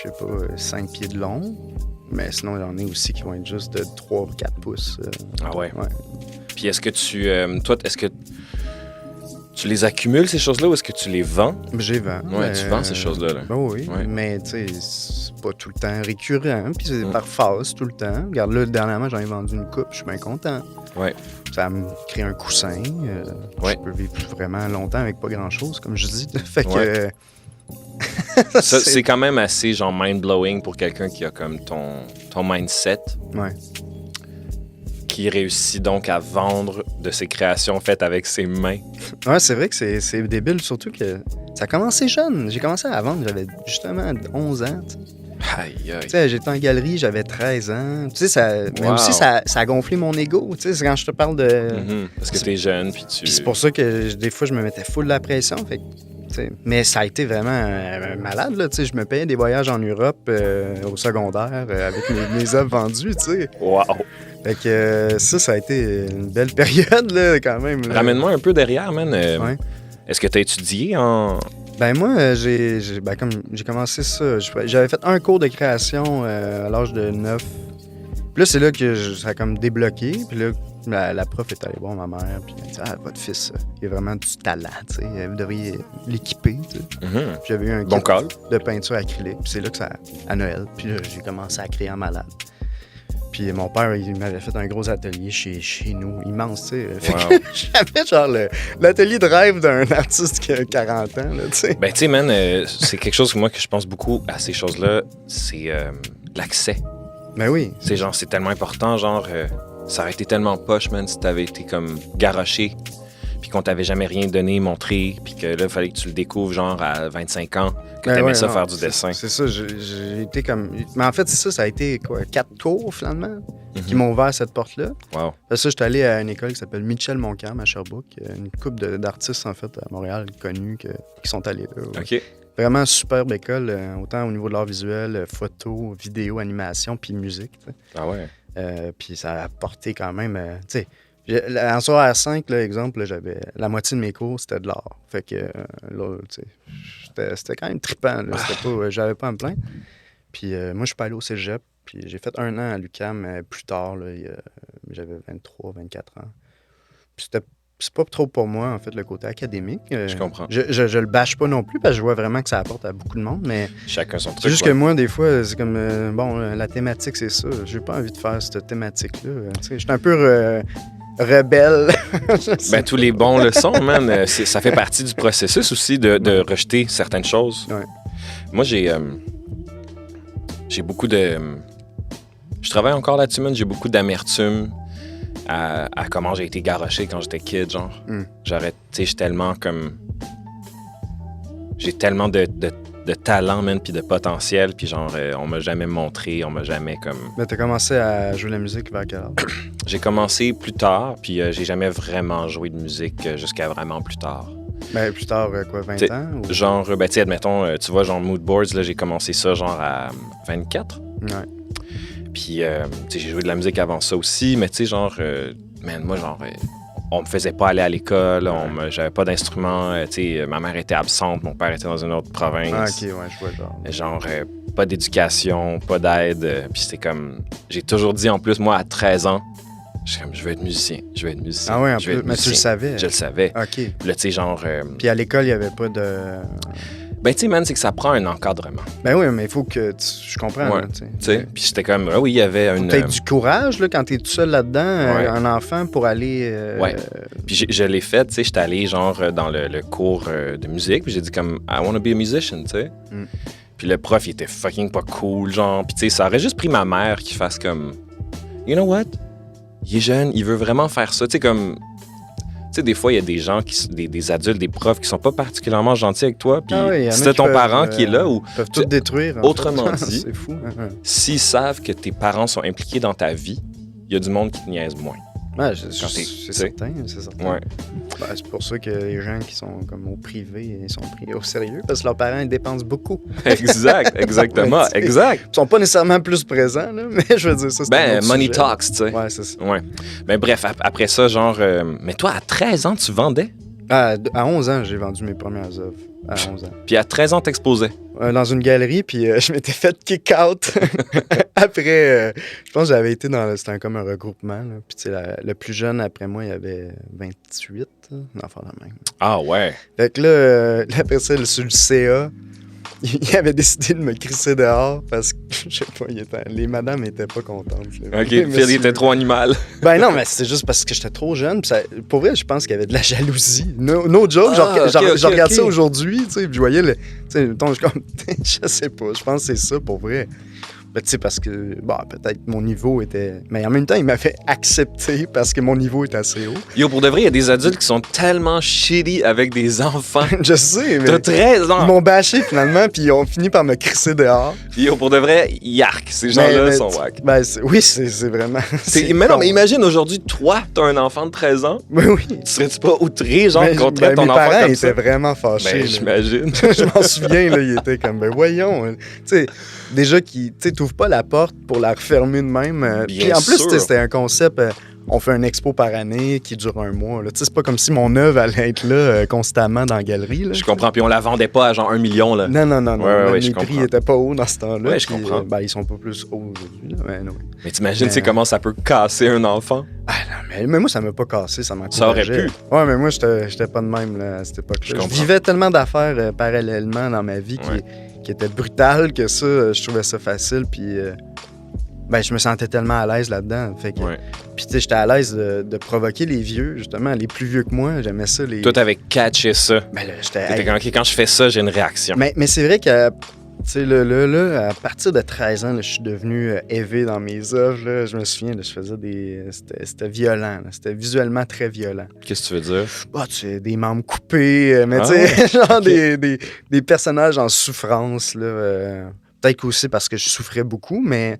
sais pas, 5 pieds de long. Mais sinon, il y en a aussi qui vont être juste de 3 ou 4 pouces. Ah ouais? Puis est-ce que est-ce que tu les accumules, ces choses-là, ou est-ce que tu les vends? Je les vends. Ouais, tu vends ces choses-là. Là. Ben oui, mais tu sais, c'est pas tout le temps récurrent. Puis c'est par phase tout le temps. Regarde, là, dernièrement, j'en ai vendu une coupe, je suis bien content. Ouais. Ça me crée un coussin. Je peux vivre vraiment longtemps avec pas grand-chose, comme je dis. Fait que... Ça, c'est quand même assez genre mind-blowing pour quelqu'un qui a comme ton mindset. Ouais. Qui réussit donc à vendre de ses créations faites avec ses mains. Ouais, c'est vrai que c'est débile, surtout que ça a commencé jeune. J'ai commencé à vendre, j'avais justement 11 ans. Aïe, aïe. Tu sais, j'étais en galerie, j'avais 13 ans. Tu sais, mais aussi, ça a gonflé mon ego. Tu sais, c'est quand je te parle de... Parce que t'es jeune, puis tu... Puis c'est pour ça que des fois, je me mettais full la pression, fait t'sais, mais ça a été vraiment malade, là. Je me payais des voyages en Europe au secondaire avec mes œuvres vendues, tu sais. Wow! Fait que ça a été une belle période, là, quand même. Là. Ramène-moi un peu derrière, man. Est-ce que tu as étudié en... Ben moi, j'ai commencé ça. J'avais fait un cours de création à l'âge de 9. Puis là, c'est là que ça a comme débloqué. Puis là, la prof est allée voir ma mère, puis elle a dit « Ah, votre fils, il a vraiment du talent, tu sais. Vous devriez l'équiper, tu sais. J'avais eu un kit de peinture acrylique, puis c'est là que ça... à Noël. Puis là, j'ai commencé à créer en malade. Puis mon père, il m'avait fait un gros atelier chez nous, immense, tu sais. Fait que j'avais genre l'atelier de rêve d'un artiste qui a 40 ans, là, tu sais. Ben, tu sais, man, c'est quelque chose que moi, que je pense beaucoup à ces choses-là, c'est l'accès. Ben oui. C'est genre, c'est tellement important, genre, ça aurait été tellement poche, man, si t'avais été comme garoché, puis qu'on t'avait jamais rien donné, montré, puis que là, il fallait que tu le découvres, genre, à 25 ans, que t'aimais ça faire du dessin. C'est ça, j'ai été comme... Mais en fait, c'est ça a été, 4 cours, finalement, qui m'ont ouvert cette porte-là. Wow. Après ça, j'étais allé à une école qui s'appelle Michel Montcalm à Sherbrooke, une couple d'artistes, en fait, à Montréal, connus, qui sont allés là. Ouais. OK. Vraiment superbe école, autant au niveau de l'art visuel, photo, vidéo, animation, puis musique. T'sais. Ah ouais? Puis ça a apporté quand même... tu sais, en soir R5, là, exemple, là, j'avais la moitié de mes cours, c'était de l'art. Fait que là, tu sais, c'était quand même trippant. Là. C'était pas, j'avais pas à me plaindre. Puis moi, je suis pas allé au cégep. Puis j'ai fait 1 an à l'UQAM plus tard. Là, j'avais 23, 24 ans. Puis c'est pas trop pour moi, en fait, le côté académique. Je comprends. Je le bâche pas non plus parce que je vois vraiment que ça apporte à beaucoup de monde, mais... Chacun son truc. C'est juste que moi, des fois, c'est comme... la thématique, c'est ça. J'ai pas envie de faire cette thématique-là. Tu sais, je suis un peu... rebelle. Ben, tous les bons le sont, man. Ça fait partie du processus aussi de rejeter certaines choses. Ouais. Moi, j'ai beaucoup de... Je travaille encore là-dessus, man. J'ai beaucoup d'amertume à comment j'ai été garoché quand j'étais kid, genre. J'aurais, tu sais, j'ai tellement de talent, man, puis de potentiel, puis genre, on m'a jamais montré, on m'a jamais comme... Mais t'as commencé à jouer la musique vers quel âge? J'ai commencé plus tard, puis j'ai jamais vraiment joué de musique jusqu'à vraiment plus tard. Ben, plus tard, quoi, 20 ans? Ou... Genre, ben, tu sais, admettons, tu vois, genre Mood Boards, là, j'ai commencé ça, genre, à 24. Ouais. Puis, tu sais, j'ai joué de la musique avant ça aussi, mais tu sais, genre, moi, genre, on me faisait pas aller à l'école, j'avais pas d'instrument, tu sais, ma mère était absente, mon père était dans une autre province. Ah, ok, ouais, je vois genre. Genre, pas d'éducation, pas d'aide. Puis c'était comme, j'ai toujours dit, en plus, moi, à 13 ans, je veux être musicien, Ah ouais, en plus, mais tu le savais. Je le savais. Ok. Puis là, tu sais, genre... Puis à l'école, il y avait pas de... Ben, tu sais, man, c'est que ça prend un encadrement. Ben oui, mais il faut que... Je comprends, Ouais. là, tu sais. Tu sais, puis c'était comme, ah oui, il y avait une... Peut-être du courage, là, quand t'es tout seul là-dedans, Ouais. un enfant, pour aller... Ouais. Puis je l'ai fait, tu sais, j'étais allé, genre, dans le cours de musique, puis j'ai dit comme, I want to be a musician, tu sais. Mm. Puis le prof, il était fucking pas cool, genre. Puis tu sais, ça aurait juste pris ma mère qui fasse comme, you know what? Il est jeune, il veut vraiment faire ça. Tu sais, comme... Tu sais, des fois, il y a des gens, des adultes, des profs qui sont pas particulièrement gentils avec toi. Puis Ah oui, y en a si qui c'est ton peuvent, parent qui est là, ou Ils peuvent tout détruire. en autrement fait. dit, C'est fou. s'ils savent que tes parents sont impliqués dans ta vie, il y a du monde qui te niaise moins. Ouais, Quand c'est certain, c'est certain. Ouais. Ben, c'est pour ça que les gens qui sont comme au privé, ils sont pris au sérieux, parce que leurs parents ils dépensent beaucoup. Exact, exactement, Mais, tu sais, exact. Ils sont pas nécessairement plus présents, là, mais je veux dire, ça, c'est un Ben, autre money sujet. talks, tu sais. Ouais, c'est ça. Ouais. Ben, bref, après ça, genre... mais toi, à 13 ans, tu vendais? À 11 ans, j'ai vendu mes premières œuvres. À 11 ans. Puis à 13 ans, t'exposais. Dans une galerie, puis je m'étais fait kick-out. Après, je pense que j'avais été dans... C'était comme un regroupement, là. Puis tu sais, le plus jeune après moi, il avait 28, enfin la même. Ah ouais. Fait que là, après ça, sur le CA, il avait décidé de me crisser dehors parce que, je sais pas, les madames étaient pas contentes. Là. OK, Phil, il était trop animal. Ben non, mais c'était juste parce que j'étais trop jeune. Pis ça, pour vrai, je pense qu'il y avait de la jalousie. No joke, je regarde ça aujourd'hui, tu sais, puis je voyais le... Tu sais, mettons, je comme... je sais pas, je pense que c'est ça pour vrai. Ben, tu sais, parce que, bon, peut-être mon niveau était... Mais en même temps, il m'a fait accepter parce que mon niveau est assez haut. Yo, pour de vrai, il y a des adultes qui sont tellement shitty avec des enfants. Je sais, mais... T'as 13 ans. Ils m'ont bâché finalement, puis ils ont fini par me crisser dehors. Yo, pour de vrai, yark. Ces gens-là sont wack. Ben, oui, c'est vraiment... Mais non, mais imagine aujourd'hui, toi, t'as un enfant de 13 ans. Oui, oui. Tu serais-tu pas outré, genre, qu'on traite ton mes enfant parents comme ça? étaient vraiment fâchés. Ben, là. j'imagine. Je m'en souviens, là, ils étaient comme, ben voyons. Tu sais, déjà, tu t'ouvres pas la porte pour la refermer de même. Puis en plus, sûr. c'était un concept, on fait un expo par année qui dure un mois. Tu sais, c'est pas comme si mon œuvre allait être là constamment dans la galerie. Là. Je comprends. Puis on la vendait pas à genre 1 million, là. Non. Ouais, les prix étaient pas hauts dans ce temps-là. Ouais, je puis, comprends. Ben, ils sont pas plus hauts aujourd'hui. Là, mais, oui. Mais t'imagines, tu sais, comment ça peut casser un enfant? Ah non, mais moi, ça m'a pas cassé, ça m'a Ça aurait pu. Ouais, mais moi, j'étais pas de même là, à cette époque-là. Je vivais tellement d'affaires parallèlement dans ma vie qui étaient brutales que ça, je trouvais ça facile. Puis, ben, je me sentais tellement à l'aise là-dedans. Fait que, puis, tu sais, j'étais à l'aise de provoquer les vieux, justement, les plus vieux que moi. J'aimais ça. Toi, t'avais catché ça. Ben là, j'étais... T'étais comme, OK, quand je fais ça, j'ai une réaction. Mais c'est vrai que... Tu sais, là, à partir de 13 ans, là, je suis devenu élevé dans mes œuvres. Là. Je me souviens, là, je faisais des... C'était violent. Là. C'était visuellement très violent. Qu'est-ce que tu veux dire? Bah, tu sais, des membres coupés, mais tu sais, genre des personnages en souffrance. Là, peut-être aussi parce que je souffrais beaucoup, mais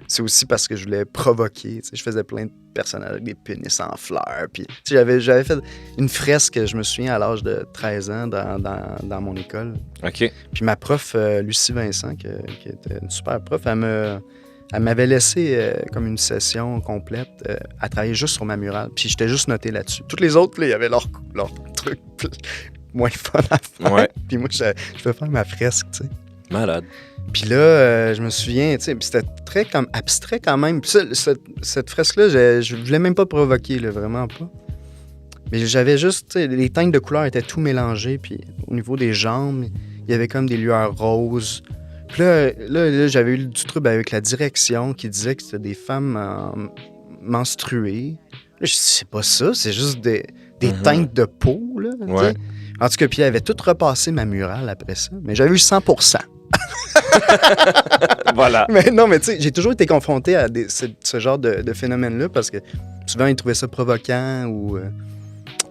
c'est aussi parce que je voulais provoquer. Tu sais, je faisais plein de personnages avec des pénis en fleurs. Puis, tu sais, j'avais fait une fresque, je me souviens, à l'âge de 13 ans dans mon école. OK. Puis ma prof, Lucie Vincent, qui était une super prof, elle m'avait laissé comme une session complète à travailler juste sur ma murale. Puis j'étais juste noté là-dessus. Toutes les autres, il y avait leur truc moins fun à faire. Ouais. Puis moi, je vais faire ma fresque, tu sais. Malade. Puis là, je me souviens, tu sais, c'était très comme abstrait quand même. Puis ça, cette fresque-là, je voulais même pas provoquer, là, vraiment pas. Mais j'avais juste, tu sais, les teintes de couleurs étaient tout mélangées. Puis au niveau des jambes, il y avait comme des lueurs roses. Puis là j'avais eu du trouble avec la direction qui disait que c'était des femmes menstruées. Là, je dis, c'est pas ça, c'est juste des teintes de peau, là. Ouais. T'sais. En tout cas, puis elle avait tout repassé ma murale après ça. Mais j'avais eu 100%. Voilà. Mais non, mais tu sais, j'ai toujours été confronté à ce genre de phénomène-là parce que souvent, ils trouvaient ça provoquant ou...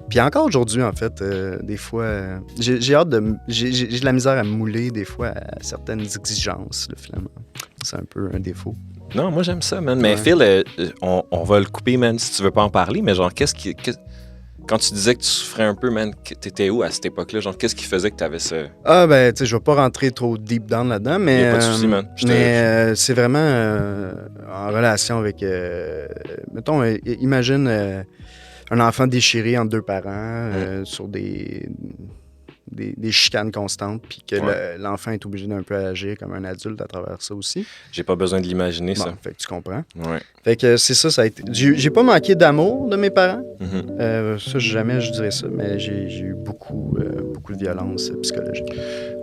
Puis encore aujourd'hui, en fait, des fois, j'ai hâte de... J'ai de la misère à me mouler, des fois, à certaines exigences, là, finalement. C'est un peu un défaut. Non, moi, j'aime ça, man. Mais Phil, on va le couper, man, si tu veux pas en parler, mais genre, qu'est-ce Quand tu disais que tu souffrais un peu, man, t'étais où à cette époque-là? Genre, qu'est-ce qui faisait que t'avais ça? Ah, ben, tu sais, je vais pas rentrer trop deep down là-dedans, mais... Y a pas de souci, man. C'est vraiment en relation avec... mettons, imagine un enfant déchiré entre deux parents sur des chicanes constantes, puis que l'enfant est obligé d'un peu agir comme un adulte à travers ça aussi. J'ai pas besoin de l'imaginer, ça. Fait que tu comprends. Ouais. Fait que c'est ça a été... J'ai pas manqué d'amour de mes parents. Ça, jamais je dirais ça, mais j'ai eu beaucoup de violence psychologique.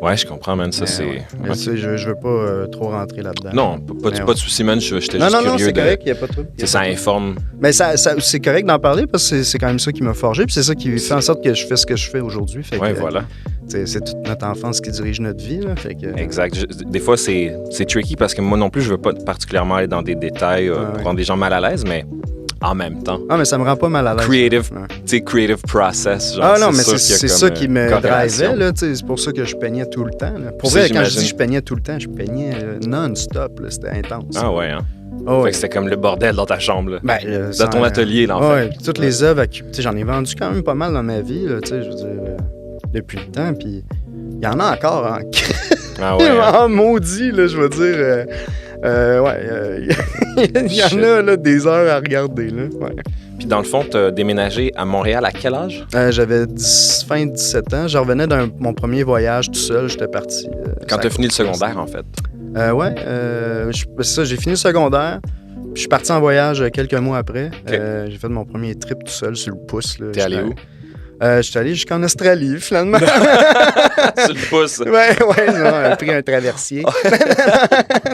Ouais, je comprends, man. Ça, c'est... Ouais. Mais ça, je veux pas trop rentrer là-dedans. Non, pas de souci, man. J'étais juste curieux. Non, c'est correct, il n'y a pas de truc. Ça informe. Mais c'est correct d'en parler parce que c'est quand même ça qui m'a forgé, puis c'est ça qui fait en sorte que je fais ce que je fais aujourd'hui. Fait ouais, que, voilà. C'est toute notre enfance qui dirige notre vie. Là, fait que, exact. Des fois, c'est tricky parce que moi non plus, je veux pas particulièrement aller dans des détails pour rendre les gens mal à l'aise, mais en même temps. Ah, mais ça me rend pas mal à l'aise. Creative process. Genre, ah non, mais c'est ça qui me drivait. Là, c'est pour ça que je peignais tout le temps. Là. Pour vrai, quand je dis je peignais tout le temps, je peignais non-stop. Là, c'était intense. Ah ouais, hein? Oh, fait que c'était comme le bordel dans ta chambre. Là. Dans ton atelier, là, en fait. Toutes les œuvres, j'en ai vendu quand même pas mal dans ma vie, là, je veux dire, depuis le temps, puis il y en a encore en ah ouais, hein? maudit, là, je veux dire. Il y en a là, des heures à regarder. Là, ouais. Puis dans le fond, tu as déménagé à Montréal à quel âge? J'avais fin 17 ans. Je revenais de mon premier voyage tout seul. J'étais parti. Quand tu as fini le secondaire, en fait? C'est ça, j'ai fini le secondaire. Puis je suis parti en voyage quelques mois après. Okay. J'ai fait mon premier trip tout seul sur le pouce. T'es allé où? Je suis allé jusqu'en Australie, finalement. Sur le pouce? Ouais, non, j'ai pris un traversier.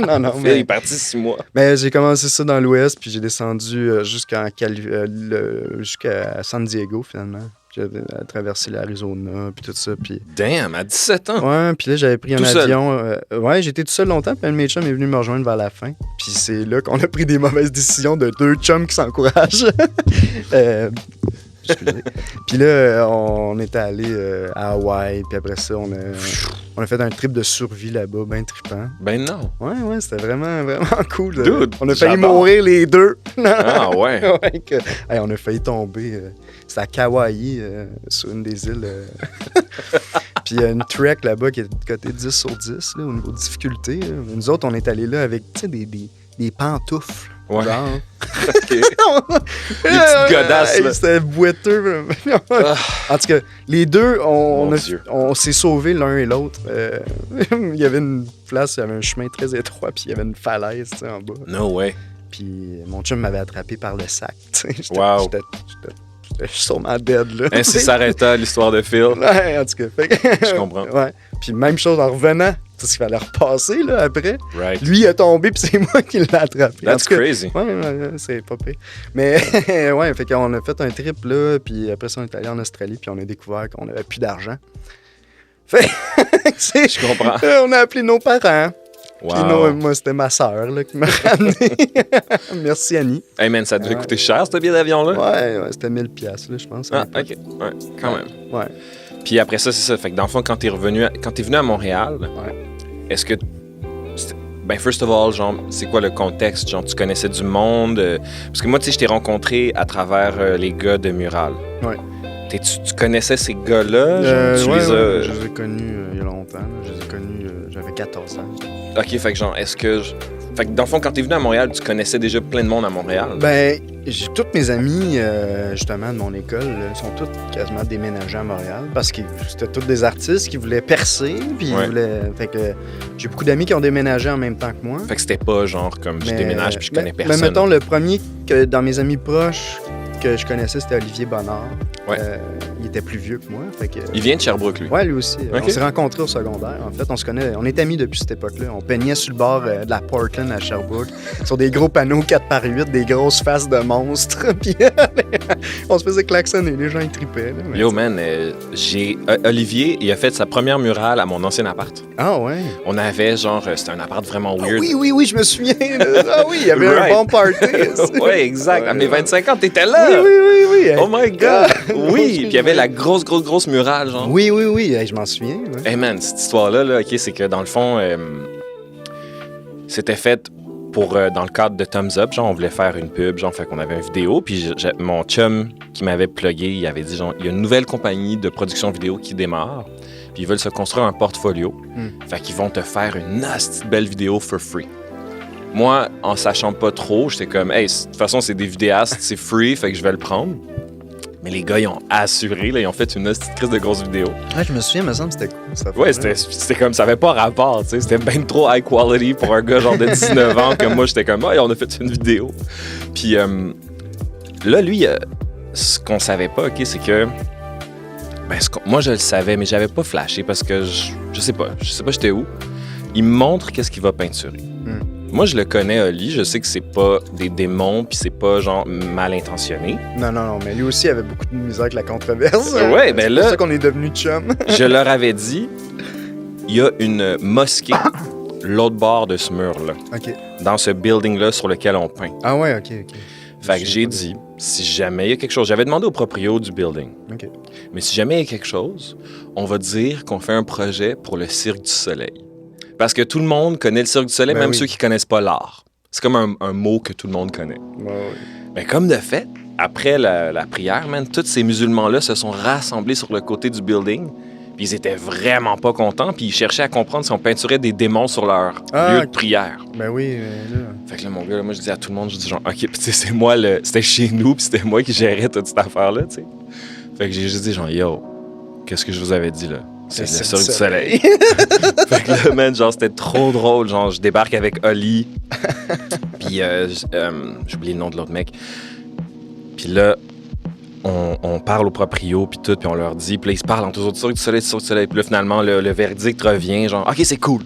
non, mais... Il est parti 6 mois. Mais j'ai commencé ça dans l'Ouest, puis j'ai descendu jusqu'à San Diego, finalement. J'avais traversé l'Arizona, puis tout ça. Puis... Damn, à 17 ans? Ouais, puis là, j'avais pris un tout avion. J'étais tout seul longtemps, puis un de mes chums est venu me rejoindre vers la fin. Puis c'est là qu'on a pris des mauvaises décisions de 2 chums qui s'encouragent. Excusez. Puis là, on était allé à Hawaï, puis après ça, on a fait un trip de survie là-bas, bien trippant. Ben non. Ouais, c'était vraiment, vraiment cool. Dude, on a failli mourir les deux. Ah ouais? On a failli tomber. C'était à Kauai, sur une des îles. Puis il y a une trek là-bas qui est de côté 10 sur 10, là, au niveau de difficulté. Là. Nous autres, on est allés là avec des pantoufles. Ouais. Genre. OK. Les petites godasses, là. C'était boiteux. En tout cas, les deux, on s'est sauvés l'un et l'autre. Il y avait une place, il y avait un chemin très étroit, puis il y avait une falaise en bas. No way. Puis mon chum m'avait attrapé par le sac. Wow. J'étais sûrement dead, là. Ainsi s'arrêta l'histoire de Phil. Ouais, en tout cas. Je comprends. Ouais. Puis même chose en revenant. C'est ce qu'il fallait repasser, là, après. Right. Lui, il est tombé, puis c'est moi qui l'ai attrapé. That's crazy. Ouais, c'est pas pire. Mais, ouais, fait qu'on a fait un trip, là, puis après ça, on est allé en Australie, puis on a découvert qu'on avait plus d'argent. Fait je comprends. On a appelé nos parents. Wow. Puis moi, c'était ma sœur là, qui m'a ramené. Merci, Annie. Hey man, ça devait coûter cher, ce billet d'avion-là? Ouais, c'était 1000$, là, je pense. Ah, OK. Ouais, quand même. Ouais. Puis après ça, c'est ça. Fait que dans le fond, quand t'es venu à Montréal, est-ce que... Ben, first of all, genre, c'est quoi le contexte? Genre, tu connaissais du monde? Parce que moi, tu sais, je t'ai rencontré à travers les gars de Mural. Ouais. Tu connaissais ces gars-là? Je les ai connus il y a longtemps. Je les ai connus, j'avais 14 ans. OK, fait que genre, est-ce que... Fait que dans le fond, quand t'es venu à Montréal, tu connaissais déjà plein de monde à Montréal? Ben, toutes mes amies, justement, de mon école, sont toutes quasiment déménagées à Montréal parce que c'était tous des artistes qui voulaient percer, puis ils voulaient... Fait que j'ai beaucoup d'amis qui ont déménagé en même temps que moi. Fait que c'était pas genre comme je déménage puis je connais personne. Mais mettons, le premier que dans mes amis proches que je connaissais, c'était Olivier Bonnard. Ouais. Il était plus vieux que moi. Fait que... Il vient de Sherbrooke, lui? Ouais, lui aussi. Okay. On s'est rencontrés au secondaire. En fait, on est amis depuis cette époque-là. On peignait sur le bord de la Portland à Sherbrooke, sur des gros panneaux 4x8, des grosses faces de monstres. Puis on se faisait klaxonner. Les gens, ils tripaient. Là, Yo, man, Olivier, il a fait sa première murale à mon ancien appart. Ah ouais? On avait genre... C'était un appart vraiment weird. Oui, je me souviens. Ah oui, il y avait un bon party. Ouais, exact. À mes 25 ans, t'étais là. Oui. Oh my God! Oui! Puis il y avait la grosse murale, genre. Oui. Hey, je m'en souviens. Ouais. Hey man, cette histoire-là, OK, c'est que dans le fond, c'était fait dans le cadre de Thumbs Up, genre, on voulait faire une pub, genre, fait qu'on avait une vidéo, puis mon chum qui m'avait plugué, il avait dit, genre, il y a une nouvelle compagnie de production vidéo qui démarre, puis ils veulent se construire un portfolio, fait qu'ils vont te faire une nasty belle vidéo for free. Moi, en sachant pas trop, j'étais comme, hey, de toute façon, c'est des vidéastes, c'est free, fait que je vais le prendre. Mais les gars, ils ont assuré, là, ils ont fait une petite crise de grosse vidéo. Ouais, je me souviens, me semble, c'était cool. Ça ouais, c'était comme, ça avait pas rapport, tu sais. C'était bien trop high quality pour un gars genre de 19 ans, comme moi, j'étais comme, oh, on a fait une vidéo. Puis là, lui, ce qu'on savait pas, OK, c'est que, moi, je le savais, mais j'avais pas flashé parce que je sais pas j'étais où. Il me montre qu'est-ce qu'il va peinturer. Moi, je le connais, Oli. Je sais que c'est pas des démons, puis c'est pas, genre, mal intentionné. Non, mais lui aussi avait beaucoup de misère avec la controverse. Ouais, mais là... C'est pour ça qu'on est devenus chums. Je leur avais dit, il y a une mosquée l'autre bord de ce mur-là. OK. Dans ce building-là sur lequel on peint. Ah ouais, OK. Fait que j'ai dit, si jamais il y a quelque chose... J'avais demandé au proprio du building. OK. Mais si jamais il y a quelque chose, on va dire qu'on fait un projet pour le Cirque du Soleil. Parce que tout le monde connaît le Cirque du Soleil, même ceux qui connaissent pas l'art. C'est comme un mot que tout le monde connaît. Ouais. Mais comme de fait, après la prière, tous ces musulmans-là se sont rassemblés sur le côté du building. Puis ils étaient vraiment pas contents. Puis ils cherchaient à comprendre si on peinturait des démons sur leur lieu de prière. Ben oui, là. Fait que là, mon gars, moi, je disais à tout le monde, je dis genre, OK, puis tu sais, c'est moi, c'était chez nous, puis c'était moi qui gérais toute cette affaire-là, tu sais. Fait que j'ai juste dit genre, yo, qu'est-ce que je vous avais dit, là? C'est le Cirque du Soleil. Fait que là, man, genre, c'était trop drôle. Genre, je débarque avec Oli. Puis, j'ai oublié le nom de l'autre mec. Puis là, on parle au proprio, puis tout, puis on leur dit. Puis là, ils se parlent entre eux autres, Cirque du Soleil. Puis là, finalement, le verdict revient, genre, OK, c'est cool.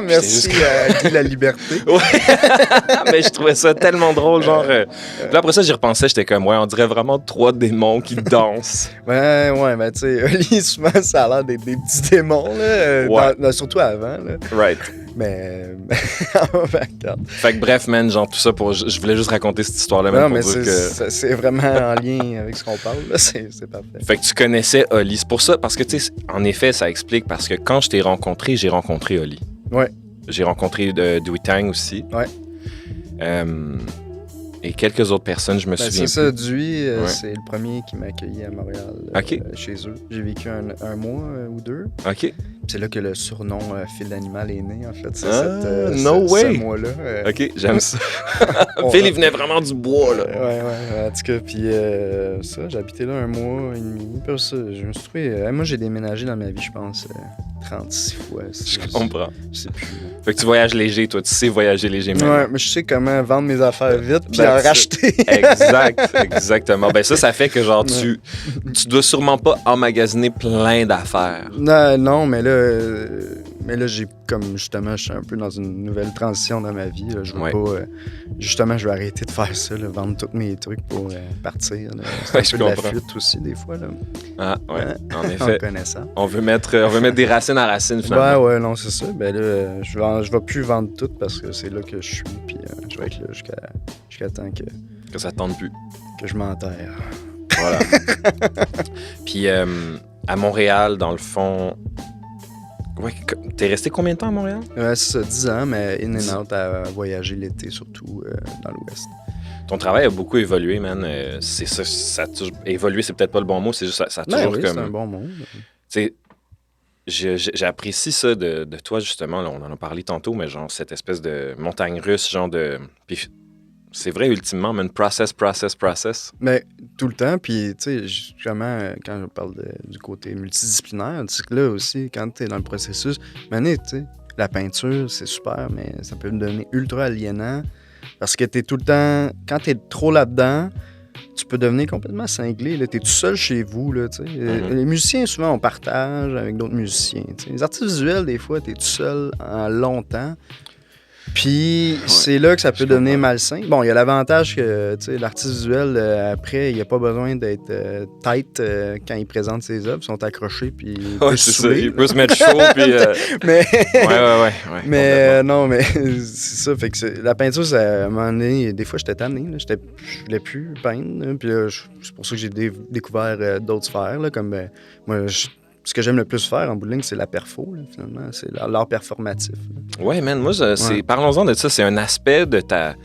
Merci à Guy la Liberté. Ouais. Mais je trouvais ça tellement drôle, genre... Puis là, après ça, j'y repensais, j'étais comme, ouais, on dirait vraiment 3 démons qui dansent. Ouais, mais tu sais, Oli, souvent, ça a l'air d'être des petits démons, là, surtout avant, là. Right. Mais... regarde. Fait que bref, man, genre tout ça pour... Je voulais juste raconter cette histoire-là, non, même mais pour dire que... c'est vraiment en lien avec ce qu'on parle, là, c'est parfait. Fait que tu connaissais Oli. C'est pour ça, parce que, tu sais, en effet, ça explique, parce que quand je t'ai rencontré, j'ai rencontré Oli. Ouais. J'ai rencontré Dewey Tang aussi. Ouais. Et quelques autres personnes, je me souviens plus. C'est ça, Dewey, c'est le premier qui m'a accueilli à Montréal, chez eux. J'ai vécu un mois ou 2. OK. C'est là que le surnom Phil l'animal est né, en fait. C'est ce mois-là. OK, j'aime ça. Phil, il venait vraiment du bois, là. Ouais, en tout cas, puis ça, j'ai habité là un mois et demi. Puis ça, je me suis trouvé... moi, j'ai déménagé dans ma vie, je pense, 36 fois. Je comprends. Je sais plus. Fait que tu voyages léger, toi. Tu sais voyager léger maintenant. Ouais, mais je sais comment vendre mes affaires vite puis en racheter. Exactement. Ben ça fait que, genre, tu dois sûrement pas emmagasiner plein d'affaires. Non, mais là, j'ai comme, justement, je suis un peu dans une nouvelle transition dans ma vie. Là. Je veux pas... justement, je vais arrêter de faire ça, là, vendre tous mes trucs pour partir. C'est un peu de la fuite aussi, des fois. Là. Ah, ouais, en effet. On connaît ça. On veut mettre des racines à racines, finalement. Ouais, non, c'est ça. Ben là, je vais plus vendre tout parce que c'est là que je suis. Puis je vais être là jusqu'à temps que ça ne tente plus. Que je m'enterre. Voilà. Puis à Montréal, dans le fond... Ouais, t'es resté combien de temps à Montréal? Ouais, c'est ça, 10 ans, mais in and out à voyager l'été, surtout dans l'Ouest. Ton travail a beaucoup évolué, man. C'est ça a toujours... Évolué, c'est peut-être pas le bon mot, c'est juste ça a toujours oui, comme... c'est un bon mot. Tu sais, j'apprécie ça de toi, justement. Là, on en a parlé tantôt, mais genre cette espèce de montagne russe, genre de... Puis c'est vrai, ultimement, mais une process. Mais tout le temps, puis tu sais, justement, quand je parle du côté multidisciplinaire, tu sais que là aussi, quand tu es dans le processus, tu sais, la peinture, c'est super, mais ça peut devenir ultra aliénant parce que tu es tout le temps... Quand tu es trop là-dedans, tu peux devenir complètement cinglé. Tu es tout seul chez vous. Là, Les musiciens, souvent, on partage avec d'autres musiciens. T'sais. Les artistes visuels, des fois, tu es tout seul en longtemps. Puis c'est là que ça peut devenir malsain. Bon, il y a l'avantage que l'artiste visuel, après, il n'a pas besoin d'être tight quand il présente ses œuvres. Ils sont accrochés, puis il peut c'est saouler, ça. Il peut se mettre chaud, puis... Mais... ouais. Mais non, mais c'est ça. Fait que la peinture, ça, à un moment donné, des fois, j'étais tanné. Là, je voulais plus peindre. Là, puis là, c'est pour ça que j'ai découvert d'autres sphères. Là, comme moi, ce que j'aime le plus faire en bout de ligne, c'est la perfo, là, finalement. C'est l'art performatif. Là. Ouais, man, moi, parlons-en de ça. C'est un aspect de ta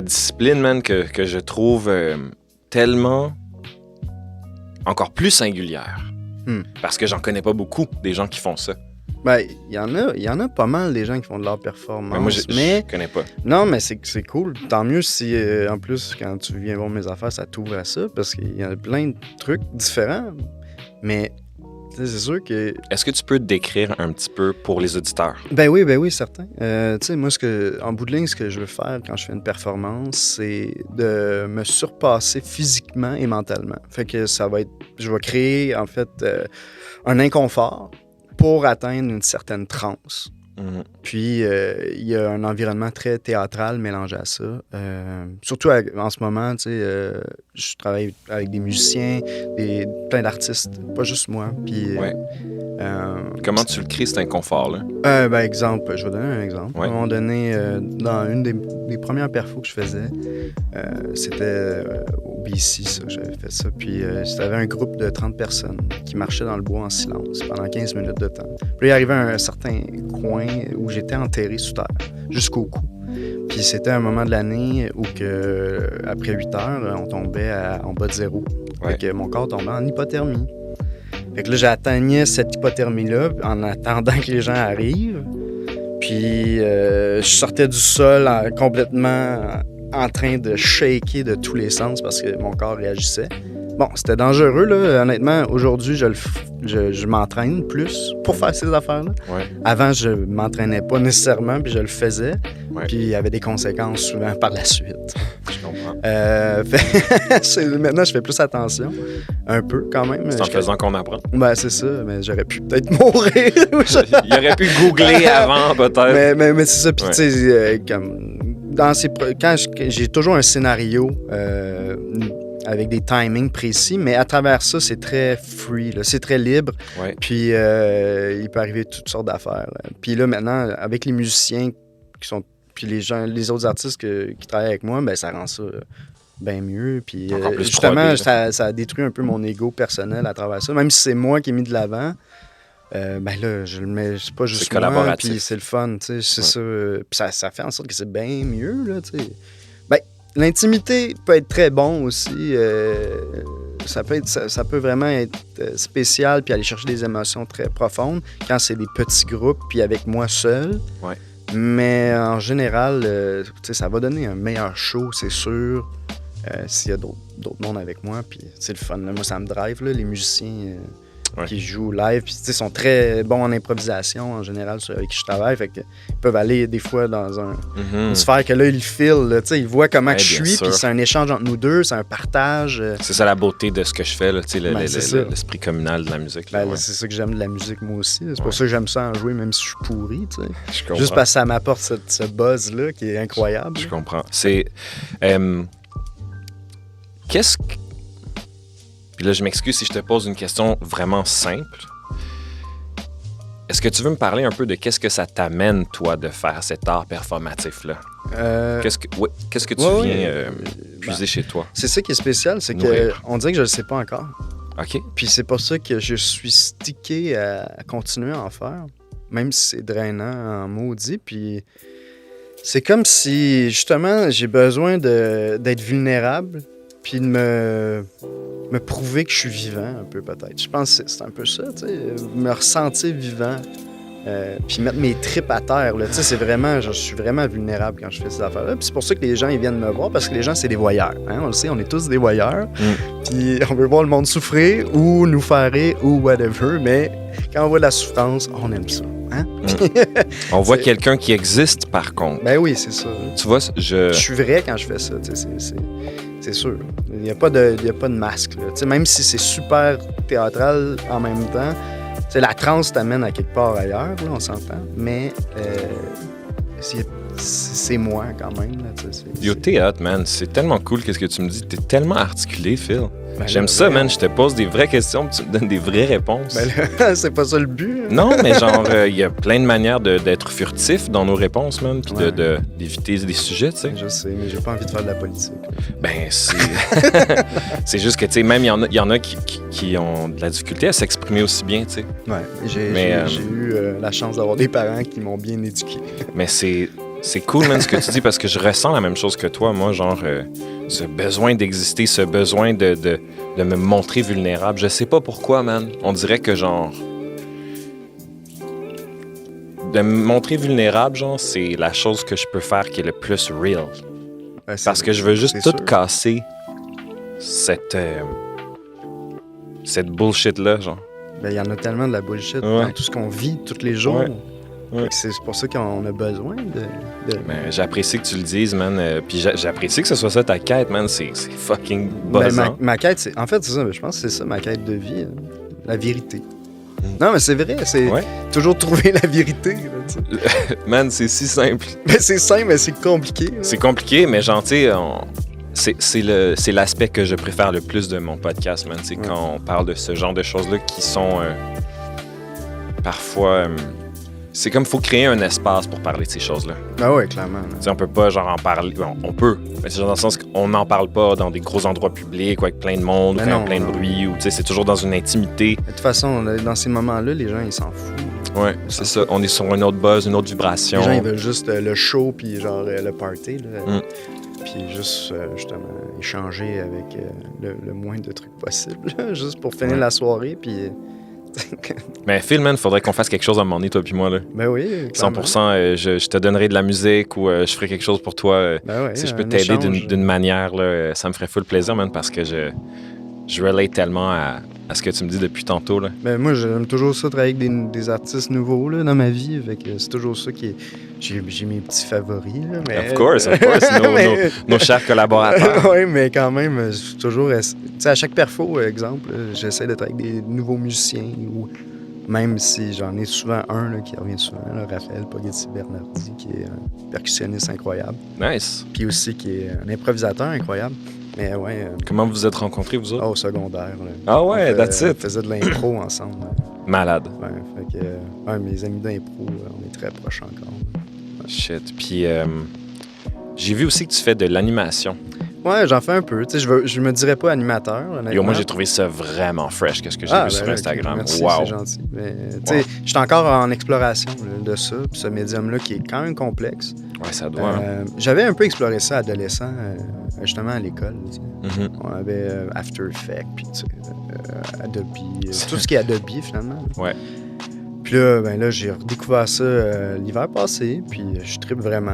discipline, man, que je trouve tellement encore plus singulière. Parce que j'en connais pas beaucoup, des gens qui font ça. Ben, il y en a pas mal des gens qui font de l'art performance. Ben moi, je connais pas. Non, mais c'est cool. Tant mieux si, en plus, quand tu viens voir mes affaires, ça t'ouvre à ça, parce qu'il y a plein de trucs différents. Mais c'est sûr que... Est-ce que tu peux te décrire un petit peu pour les auditeurs? Ben oui, certain. Tu sais, moi, en bout de ligne, ce que je veux faire quand je fais une performance, c'est de me surpasser physiquement et mentalement. Fait que je vais créer, en fait, un inconfort pour atteindre une certaine transe. Puis, il y a un environnement très théâtral mélangé à ça. Surtout en ce moment, tu sais, je travaille avec des musiciens, plein d'artistes, pas juste moi. Puis, comment tu le crées, cet inconfort-là? Ben, exemple, je vais donner un exemple. Ouais. À un moment donné, dans une des premières perfos que je faisais, c'était au BC, ça, j'avais fait ça. Puis, c'était un groupe de 30 personnes qui marchaient dans le bois en silence pendant 15 minutes de temps. Puis, il arrivait à un certain coin où j'étais enterré sous terre, jusqu'au cou. Puis, c'était un moment de l'année où, après 8 heures, on tombait en bas de zéro. Ouais. Fait que mon corps tombait en hypothermie. Fait que là, j'atteignais cette hypothermie-là en attendant que les gens arrivent. Puis, je sortais du sol complètement en train de shaker de tous les sens parce que mon corps réagissait. Bon, c'était dangereux, là. Honnêtement, aujourd'hui, je m'entraîne plus pour faire ces affaires-là. Ouais. Avant, je m'entraînais pas nécessairement, puis je le faisais. Ouais. Puis il y avait des conséquences souvent par la suite. Je comprends. Maintenant, je fais plus attention. Un peu, quand même. C'est en faisant qu'on apprend. Ben, c'est ça, mais j'aurais pu peut-être mourir. Il aurait pu googler avant, peut-être. Mais c'est ça, puis Ouais. tu sais, comme quand j'ai toujours un scénario avec des timings précis, mais à travers ça, c'est très free, là, c'est très libre, Ouais. puis il peut arriver toutes sortes d'affaires. Là. Puis là, maintenant, avec les musiciens qui sont, puis les autres artistes qui travaillent avec moi, ben ça rend ça bien mieux, puis Encore plus justement, 3D, ça détruit un peu mon ego personnel à travers ça, même si c'est moi qui ai mis de l'avant. Ben là, je le mets, c'est pas juste C'est moi, collaboratif. puis c'est le fun, tu sais, c'est Ouais. ça. Puis ça fait en sorte que c'est bien mieux, là, tu sais. Ben, l'intimité peut être très bon aussi. Ça peut vraiment être spécial, puis aller chercher des émotions très profondes quand c'est des petits groupes, puis avec moi seul. Ouais. Mais en général, tu sais, ça va donner un meilleur show, c'est sûr, s'il y a d'autres mondes avec moi, puis c'est le fun. Là. Moi, ça me drive, là, les musiciens... Ouais. qui jouent live, puis ils sont très bons en improvisation en général, ceux avec qui je travaille, fait qu'ils peuvent aller des fois dans une sphère que là, ils filent, là, ils voient comment Ouais, que je bien suis, sûr. puis c'est un échange entre nous deux, c'est un partage. C'est ça la beauté de ce que je fais, là, tu sais, C'est ça. l'esprit communal de la musique. Là, Ben, ouais. C'est ça que j'aime de la musique, moi aussi. C'est Ouais. pour ça que j'aime ça en jouer, même si je suis pourri, tu sais. Je comprends. Juste parce que ça m'apporte ce buzz-là qui est incroyable. Je comprends. C'est... qu'est-ce que... Puis là, je m'excuse si je te pose une question vraiment simple. Est-ce que tu veux me parler un peu de qu'est-ce que ça t'amène, toi, de faire cet art performatif-là? Qu'est-ce que tu viens puiser chez toi? C'est ça qui est spécial, c'est Nourrir. qu'on dirait que je le sais pas encore. OK. Puis c'est pour ça que je suis stické à continuer à en faire, même si c'est drainant en maudit. Puis c'est comme si, justement, j'ai besoin d'être vulnérable, puis de me prouver que je suis vivant, un peu peut-être. Je pense que c'est un peu ça, tu sais, me ressentir vivant, puis mettre mes tripes à terre. Là. Tu sais, c'est vraiment, je suis vraiment vulnérable quand je fais ces affaires-là. Puis c'est pour ça que les gens ils viennent me voir, parce que les gens, c'est des voyeurs. Hein? On le sait, on est tous des voyeurs. Puis on veut voir le monde souffrir ou nous faire rire ou whatever, mais quand on voit de la souffrance, on aime ça. Hein? On voit quelqu'un qui existe, par contre. Ben oui, c'est ça. Tu vois, Je suis vrai quand je fais ça, tu sais, c'est sûr. Il n'y a pas de masque. Là. Tu sais, même si c'est super théâtral en même temps, tu sais, la transe t'amène à quelque part ailleurs, là, on s'entend, mais c'est moi quand même. Là, tu sais, Yo, t'es hot, man. C'est tellement cool qu'est-ce que tu me dis. T'es tellement articulé, Phil. Ben J'aime là, ça, voyons. man. Je te pose des vraies questions, puis tu me donnes des vraies réponses. Ben là, c'est pas ça le but. Hein. Non, mais genre, il y a plein de manières d'être furtif dans nos réponses, man, puis Ouais. d'éviter des sujets, tu sais. Je sais, mais j'ai pas envie de faire de la politique. Ben, c'est... c'est juste que, tu sais, même il y en a qui ont de la difficulté à s'exprimer aussi bien, tu sais. Ouais, Mais, j'ai eu la chance d'avoir des parents qui m'ont bien éduqué. Mais c'est cool, man, ce que tu dis, parce que je ressens la même chose que toi. Moi, genre, ce besoin d'exister, ce besoin de me montrer vulnérable. Je sais pas pourquoi, man. On dirait que, genre... De me montrer vulnérable, genre, c'est la chose que je peux faire qui est le plus real. Ouais, c'est- Parce que je veux juste c'est tout sûr. casser cette bullshit-là, genre. Ben, il y en a tellement de la bullshit Ouais. dans tout ce qu'on vit tous les jours. Ouais. Ouais. Fait que c'est pour ça qu'on a besoin de... Mais j'apprécie que tu le dises, man. Puis j'apprécie que ce soit ça ta quête, man. C'est fucking Ben, buzzant. ma quête, c'est... En fait, c'est ça. Je pense que c'est ça, ma quête de vie. La vérité. Non, mais c'est vrai. C'est Ouais. toujours trouver la vérité. Là, tu sais. Man, c'est si simple. Ben, c'est simple, mais c'est compliqué. Là. C'est compliqué, mais genre, tu sais, c'est l'aspect que je préfère le plus de mon podcast, man. C'est quand on parle de ce genre de choses-là qui sont parfois... c'est comme faut créer un espace pour parler de ces choses-là. Ah ouais, clairement. Là. Tu sais, on peut pas genre en parler. Bon, on peut, mais c'est genre dans le sens qu'on n'en parle pas dans des gros endroits publics ou avec plein de monde, ou Ben non, plein de non. bruit, ou tu sais, c'est toujours dans une intimité. De toute façon, dans ces moments-là, les gens, ils s'en foutent. Ouais, c'est ça. On est sur un autre buzz, une autre vibration. Les gens, ils veulent juste le show puis genre le party. Là. Mm. Puis juste, justement, échanger avec le moins de trucs possible. là, juste pour finir Ouais. la soirée. Puis, Mais Phil, man, faudrait qu'on fasse quelque chose à un moment donné, toi puis moi, là. ben oui. clairement. 100%, je te donnerai de la musique ou je ferai quelque chose pour toi. Ben ouais, Si je peux un t'aider échange. d'une manière, là, ça me ferait full plaisir, man, parce que je relate tellement à ce que tu me dis depuis tantôt, là. Ben moi, j'aime toujours ça, travailler avec des artistes nouveaux là, dans ma vie. Fait que c'est toujours ça qui est... J'ai mes petits favoris. Là, mais... Of course, nos chers collaborateurs. oui, mais quand même, c'est toujours... Tu sais, à chaque perfo, exemple, j'essaie d'être avec des nouveaux musiciens ou même si j'en ai souvent un là, qui revient souvent, là, Raphaël Poggetti Bernardi, qui est un percussionniste incroyable, Nice. puis aussi qui est un improvisateur incroyable. Mais ouais, Comment vous vous êtes rencontrés, vous autres? au secondaire. Là. Ah ouais, On that's it. faisait de l'impro ensemble. Malade. Ouais, fait que, ouais, mes amis d'impro, on est très proches encore. Shit. Puis, j'ai vu aussi que tu fais de l'animation. Ouais, j'en fais un peu. Tu sais, je me dirais pas animateur, honnêtement. Yo, moi, j'ai trouvé ça vraiment fresh, qu'est-ce que j'ai vu sur ben, Instagram. Merci, Wow. c'est gentil. Mais, tu sais, je suis encore en exploration là, de ça, puis ce médium-là qui est quand même complexe. Ouais, ça doit. Hein. J'avais un peu exploré ça adolescent, justement à l'école. Tu sais. Mhm. On avait After Effects, puis tu sais, Adobe, tout ce qui est Adobe finalement. Là. Ouais. Puis là, ben là, j'ai redécouvert ça l'hiver passé, puis je trippe vraiment.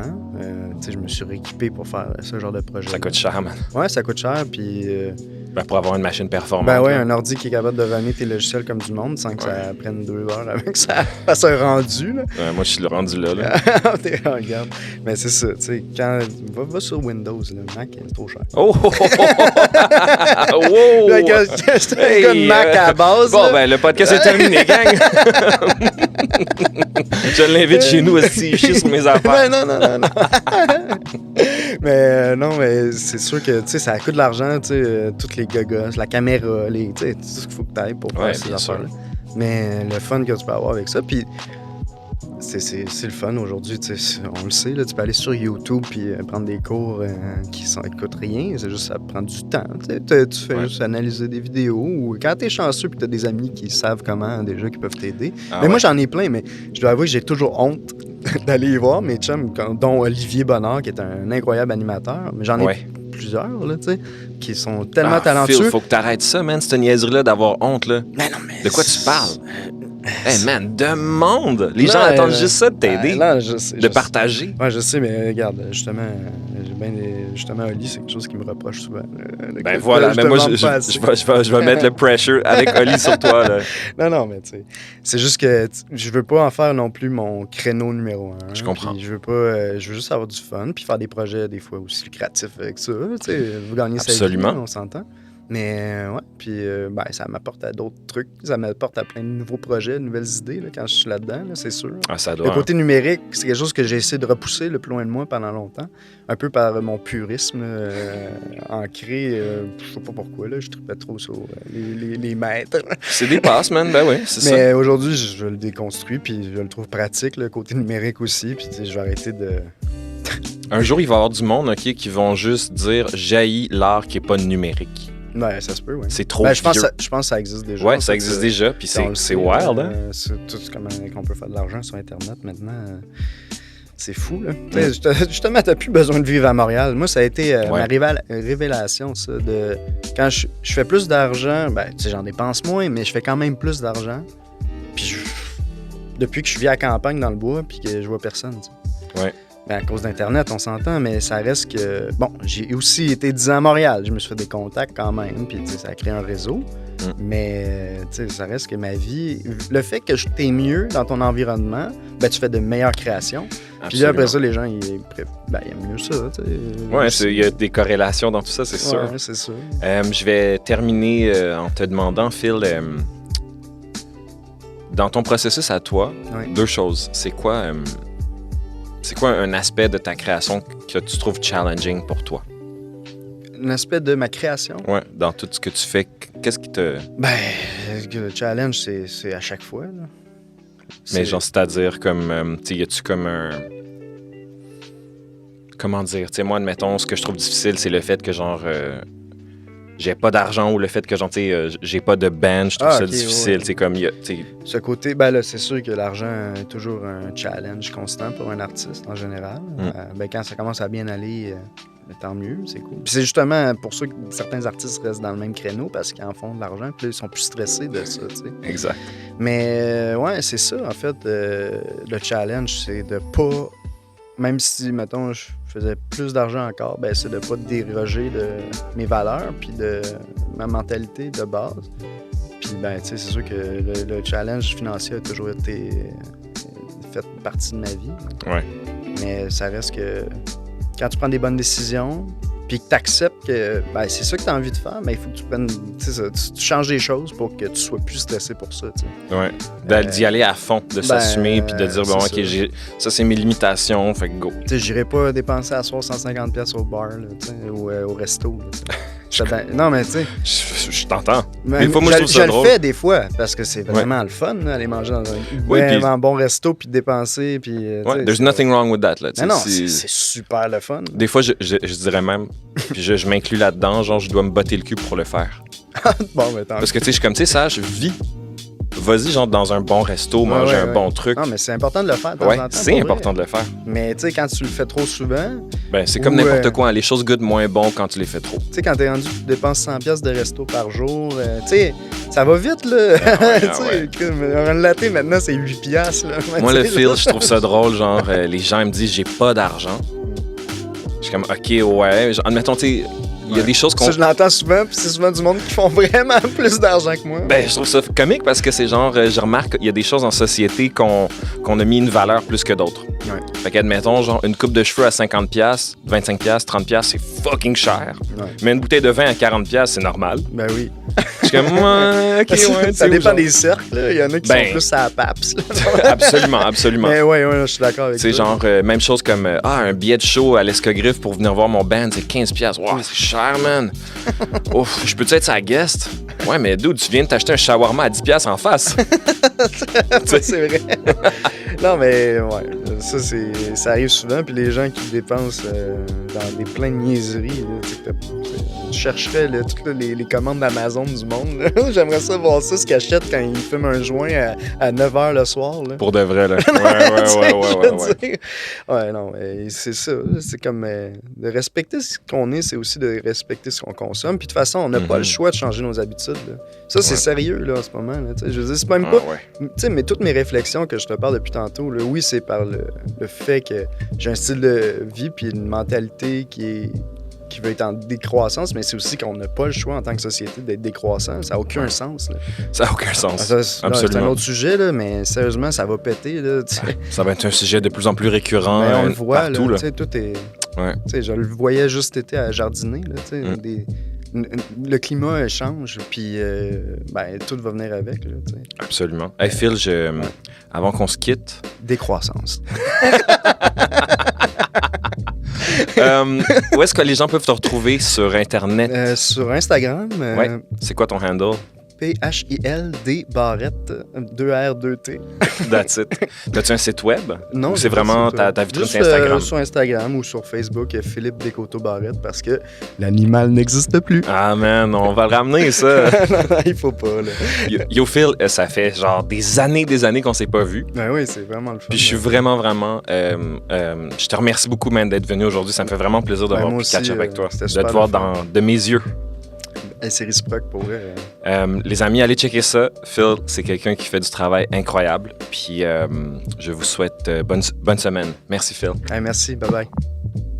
Tu sais, je me suis rééquipé pour faire ce genre de projet. Ça coûte cher, man. Ouais, ça coûte cher, puis... Ben, pour avoir une machine performante. Ben ouais, là. un ordi qui est capable de runner tes logiciels comme du monde sans que ça prenne 2 heures avant que ça fasse un rendu. Là. Ouais, moi, je suis rendu là. Regarde. Mais c'est ça, tu sais, quand... Va sur Windows, le Mac, c'est trop cher. Oh! Wow! Là, quand j'étais un gars de Mac à la base, Bon, là, ben, le podcast est terminé, gang! Je l'invite chez nous aussi, chier sur mes affaires. non. Mais non, mais c'est sûr que, tu sais, ça coûte de l'argent, tu sais, toutes les gogos, la caméra, tu sais, tout ce qu'il faut que tu ailles pour faire Ouais, ces bien sûr. affaires-là. Mais le fun que tu peux avoir avec ça, puis c'est le fun aujourd'hui, tu sais, on le sait, là, tu peux aller sur YouTube puis prendre des cours qui coûtent rien, c'est juste ça prend du temps, tu sais, tu fais Ouais. juste analyser des vidéos ou quand t'es chanceux puis t'as des amis qui savent comment déjà, qui peuvent t'aider. Ah Mais moi ouais. j'en ai plein, mais je dois avouer que j'ai toujours honte d'aller y voir mes chums, dont Olivier Bonnard qui est un incroyable animateur, mais j'en ai Ouais. plusieurs, là, tu sais, qui sont tellement Ah, talentueux. Phil, faut que t'arrêtes ça, man, cette niaiserie-là d'avoir honte, là. Mais non, mais De quoi tu parles? Hey, man, demande! Les Non, gens attendent juste ça de t'aider, non, je sais, de partager. Ouais, je sais, mais regarde, justement, justement, Oli, c'est quelque chose qui me reproche souvent. Ben voilà, mais moi, je vais mettre le pressure avec Oli sur toi, là. Non, mais tu sais, c'est juste que je veux pas en faire non plus mon créneau numéro 1. Je comprends. Je veux pas, je veux juste avoir du fun, puis faire des projets des fois aussi créatifs avec ça, tu sais, vous gagnez sa vie, Absolument. on s'entend. Mais ouais, puis ça m'apporte à d'autres trucs. Ça m'apporte à plein de nouveaux projets, de nouvelles idées là, quand je suis là-dedans, là, c'est sûr. Ah, ça doit. Le côté numérique, c'est quelque chose que j'ai essayé de repousser le plus loin de moi pendant longtemps. Un peu par mon purisme ancré. Je sais pas pourquoi, là, je tripais trop sur les maîtres. C'est des passes, man. Ben oui, c'est ça. Mais aujourd'hui, je le déconstruis, puis je le trouve pratique, le côté numérique aussi. Puis je vais arrêter de... Un jour, il va y avoir du monde, OK, qui vont juste dire « J'haïs l'art qui est pas numérique ». Ouais, ça se peut, ouais. C'est trop je pense vieux. que ça existe déjà. Ouais, ça existe déjà, puis c'est wild, hein? C'est tout comment qu'on peut faire de l'argent sur Internet maintenant. C'est fou, là. Justement, t'as plus besoin de vivre à Montréal. Moi, ça a été ma révélation, ça, de... Quand je fais plus d'argent, j'en dépense moins, mais je fais quand même plus d'argent. Puis depuis que je vis à la campagne, dans le bois, puis que je vois personne, t'sais. Ouais. À cause d'Internet, on s'entend, mais ça reste que... Bon, j'ai aussi été 10 ans à Montréal. Je me suis fait des contacts quand même, puis ça a créé un réseau. Mais ça reste que ma vie... Le fait que t'es mieux dans ton environnement, tu fais de meilleures créations. Puis là, après ça, les gens, ils aiment mieux ça. Oui, il y a des corrélations dans tout ça, c'est sûr. Oui, c'est sûr. Je vais terminer en te demandant, Phil, dans ton processus à toi, 2 choses. C'est quoi un aspect de ta création que tu trouves challenging pour toi? Un aspect de ma création? Oui, dans tout ce que tu fais, qu'est-ce qui te... Le challenge, c'est à chaque fois. Là. Mais genre, c'est-à-dire comme... y a-tu comme un... Comment dire? Tu sais, moi, admettons, ce que je trouve difficile, c'est le fait que, genre... j'ai pas d'argent ou le fait que, genre, j'ai pas de band, je trouve ça difficile. Ouais. Comme, ce côté, là, c'est sûr que l'argent est toujours un challenge constant pour un artiste en général. Quand ça commence à bien aller, tant mieux, c'est cool. Puis c'est justement pour ça que certains artistes restent dans le même créneau parce qu'ils en font de l'argent, puis là, ils sont plus stressés de ça, tu sais. Exact. Mais ouais, c'est ça, en fait, le challenge, c'est de pas... Même si, mettons, je faisais plus d'argent encore, c'est de pas déroger de mes valeurs puis de ma mentalité de base. Puis, c'est sûr que le challenge financier a toujours été fait partie de ma vie. Ouais. Mais ça reste que quand tu prends des bonnes décisions puis que tu acceptes que c'est ça que tu as envie de faire, il faut que tu prennes, tu changes des choses pour que tu sois plus stressé pour ça. Ouais. D'y aller à fond, de s'assumer puis de dire, OK, ça c'est mes limitations, fait que go. J'irai pas dépenser à soir 150$ au bar là, ou au resto. Non, mais tu sais. Je t'entends. Des fois, moi, je trouve ça drôle. Je le fais des fois parce que c'est vraiment le fun, là, aller manger dans un bon resto puis dépenser. Puis, there's nothing wrong with that. Là, non, c'est super le fun. Des fois, je dirais même, puis je m'inclus là-dedans, genre, je dois me botter le cul pour le faire. Parce que, tu sais, je suis comme, tu sais, ça, je vis. Vas-y, genre, dans un bon resto, manger un bon truc. Non, mais c'est important de le faire. C'est important de le faire. Mais, tu sais, quand tu le fais trop souvent... c'est comme n'importe quoi. Les choses goûtent moins bon quand tu les fais trop. Tu sais, quand t'es rendu, tu dépenses 100$ de resto par jour, tu sais, ça va vite, là. Un latte, maintenant, c'est 8$. Là. Moi, le feel, je trouve ça drôle. Genre, les gens me disent, j'ai pas d'argent. Je suis comme, OK, ouais. Admettons, tu sais... Il y a des choses qu'on... Ça, je l'entends souvent, puis c'est souvent du monde qui font vraiment plus d'argent que moi. Je trouve ça comique parce que c'est genre, je remarque qu'il y a des choses en société qu'on a mis une valeur plus que d'autres. Ouais. Fait qu'admettons, genre, une coupe de cheveux à 50$, 25$, 30$, c'est fucking cher. Ouais. Mais une bouteille de vin à 40$, c'est normal. Ben oui. Je suis comme, OK, ça dépend des cercles, là. Il y en a qui sont plus à la PAPS. Absolument. Mais ouais, je suis d'accord avec ça. C'est genre, même chose comme, un billet de show à l'Escogriffe pour venir voir mon band, c'est 15$. Wow, c'est cher, man. Ouf, je peux-tu être sa guest? Ouais, mais dude, tu viens de t'acheter un shawarma à 10$ en face. C'est vrai. Non, mais ouais, ça arrive souvent, puis les gens qui dépensent dans des plein de niaiseries, là, tu chercherais là, toutes les commandes d'Amazon du monde. J'aimerais ça voir ça, ce qu'ils achètent quand ils fument un joint à 9h le soir. Là. Pour de vrai, là. Ouais. Ouais, non, c'est ça. C'est comme de respecter ce qu'on est, c'est aussi de respecter ce qu'on consomme. Puis de toute façon, on n'a pas le choix de changer nos habitudes. Là. Ça, c'est sérieux là, en ce moment. Là, je veux dire, c'est même pas... Mais toutes mes réflexions que je te parle depuis tantôt, là, oui, c'est par le fait que j'ai un style de vie puis une mentalité qui veut être en décroissance, mais c'est aussi qu'on n'a pas le choix en tant que société d'être décroissant. Ça n'a aucun sens. Là. Ça n'a aucun sens. Absolument. C'est un autre sujet, là, mais sérieusement, ça va péter. Là, ça va être un sujet de plus en plus récurrent on le voit, partout. Là. Tout est... Je le voyais juste cet été à jardiner. Là, le climat change, puis ben, tout va venir avec. Là, tu sais. Absolument. Hey Phil, avant qu'on se quitte... Décroissance. Où est-ce que les gens peuvent te retrouver sur Internet? Sur Instagram, Ouais. C'est quoi ton handle? PHILD Barrette, 2R2T. That's it. T'as-tu un site web? Non, Ou c'est vraiment ta vitrine sur Instagram? Sur Instagram ou sur Facebook, Philippe Descoteaux Barrette, parce que l'animal n'existe plus. Ah man, on va le ramener, ça. Non, il faut pas, là. Yo Phil, ça fait genre des années qu'on s'est pas vu. Ben oui, c'est vraiment le fun. Puis je suis vraiment... je te remercie beaucoup, man, d'être venu aujourd'hui. Ça me fait vraiment plaisir de voir catch avec toi. De te voir de mes yeux. Hey, c'est réciproque pour vrai. Les amis, allez checker ça. Phil, c'est quelqu'un qui fait du travail incroyable. Puis je vous souhaite bonne semaine. Merci, Phil. Hey, merci. Bye-bye.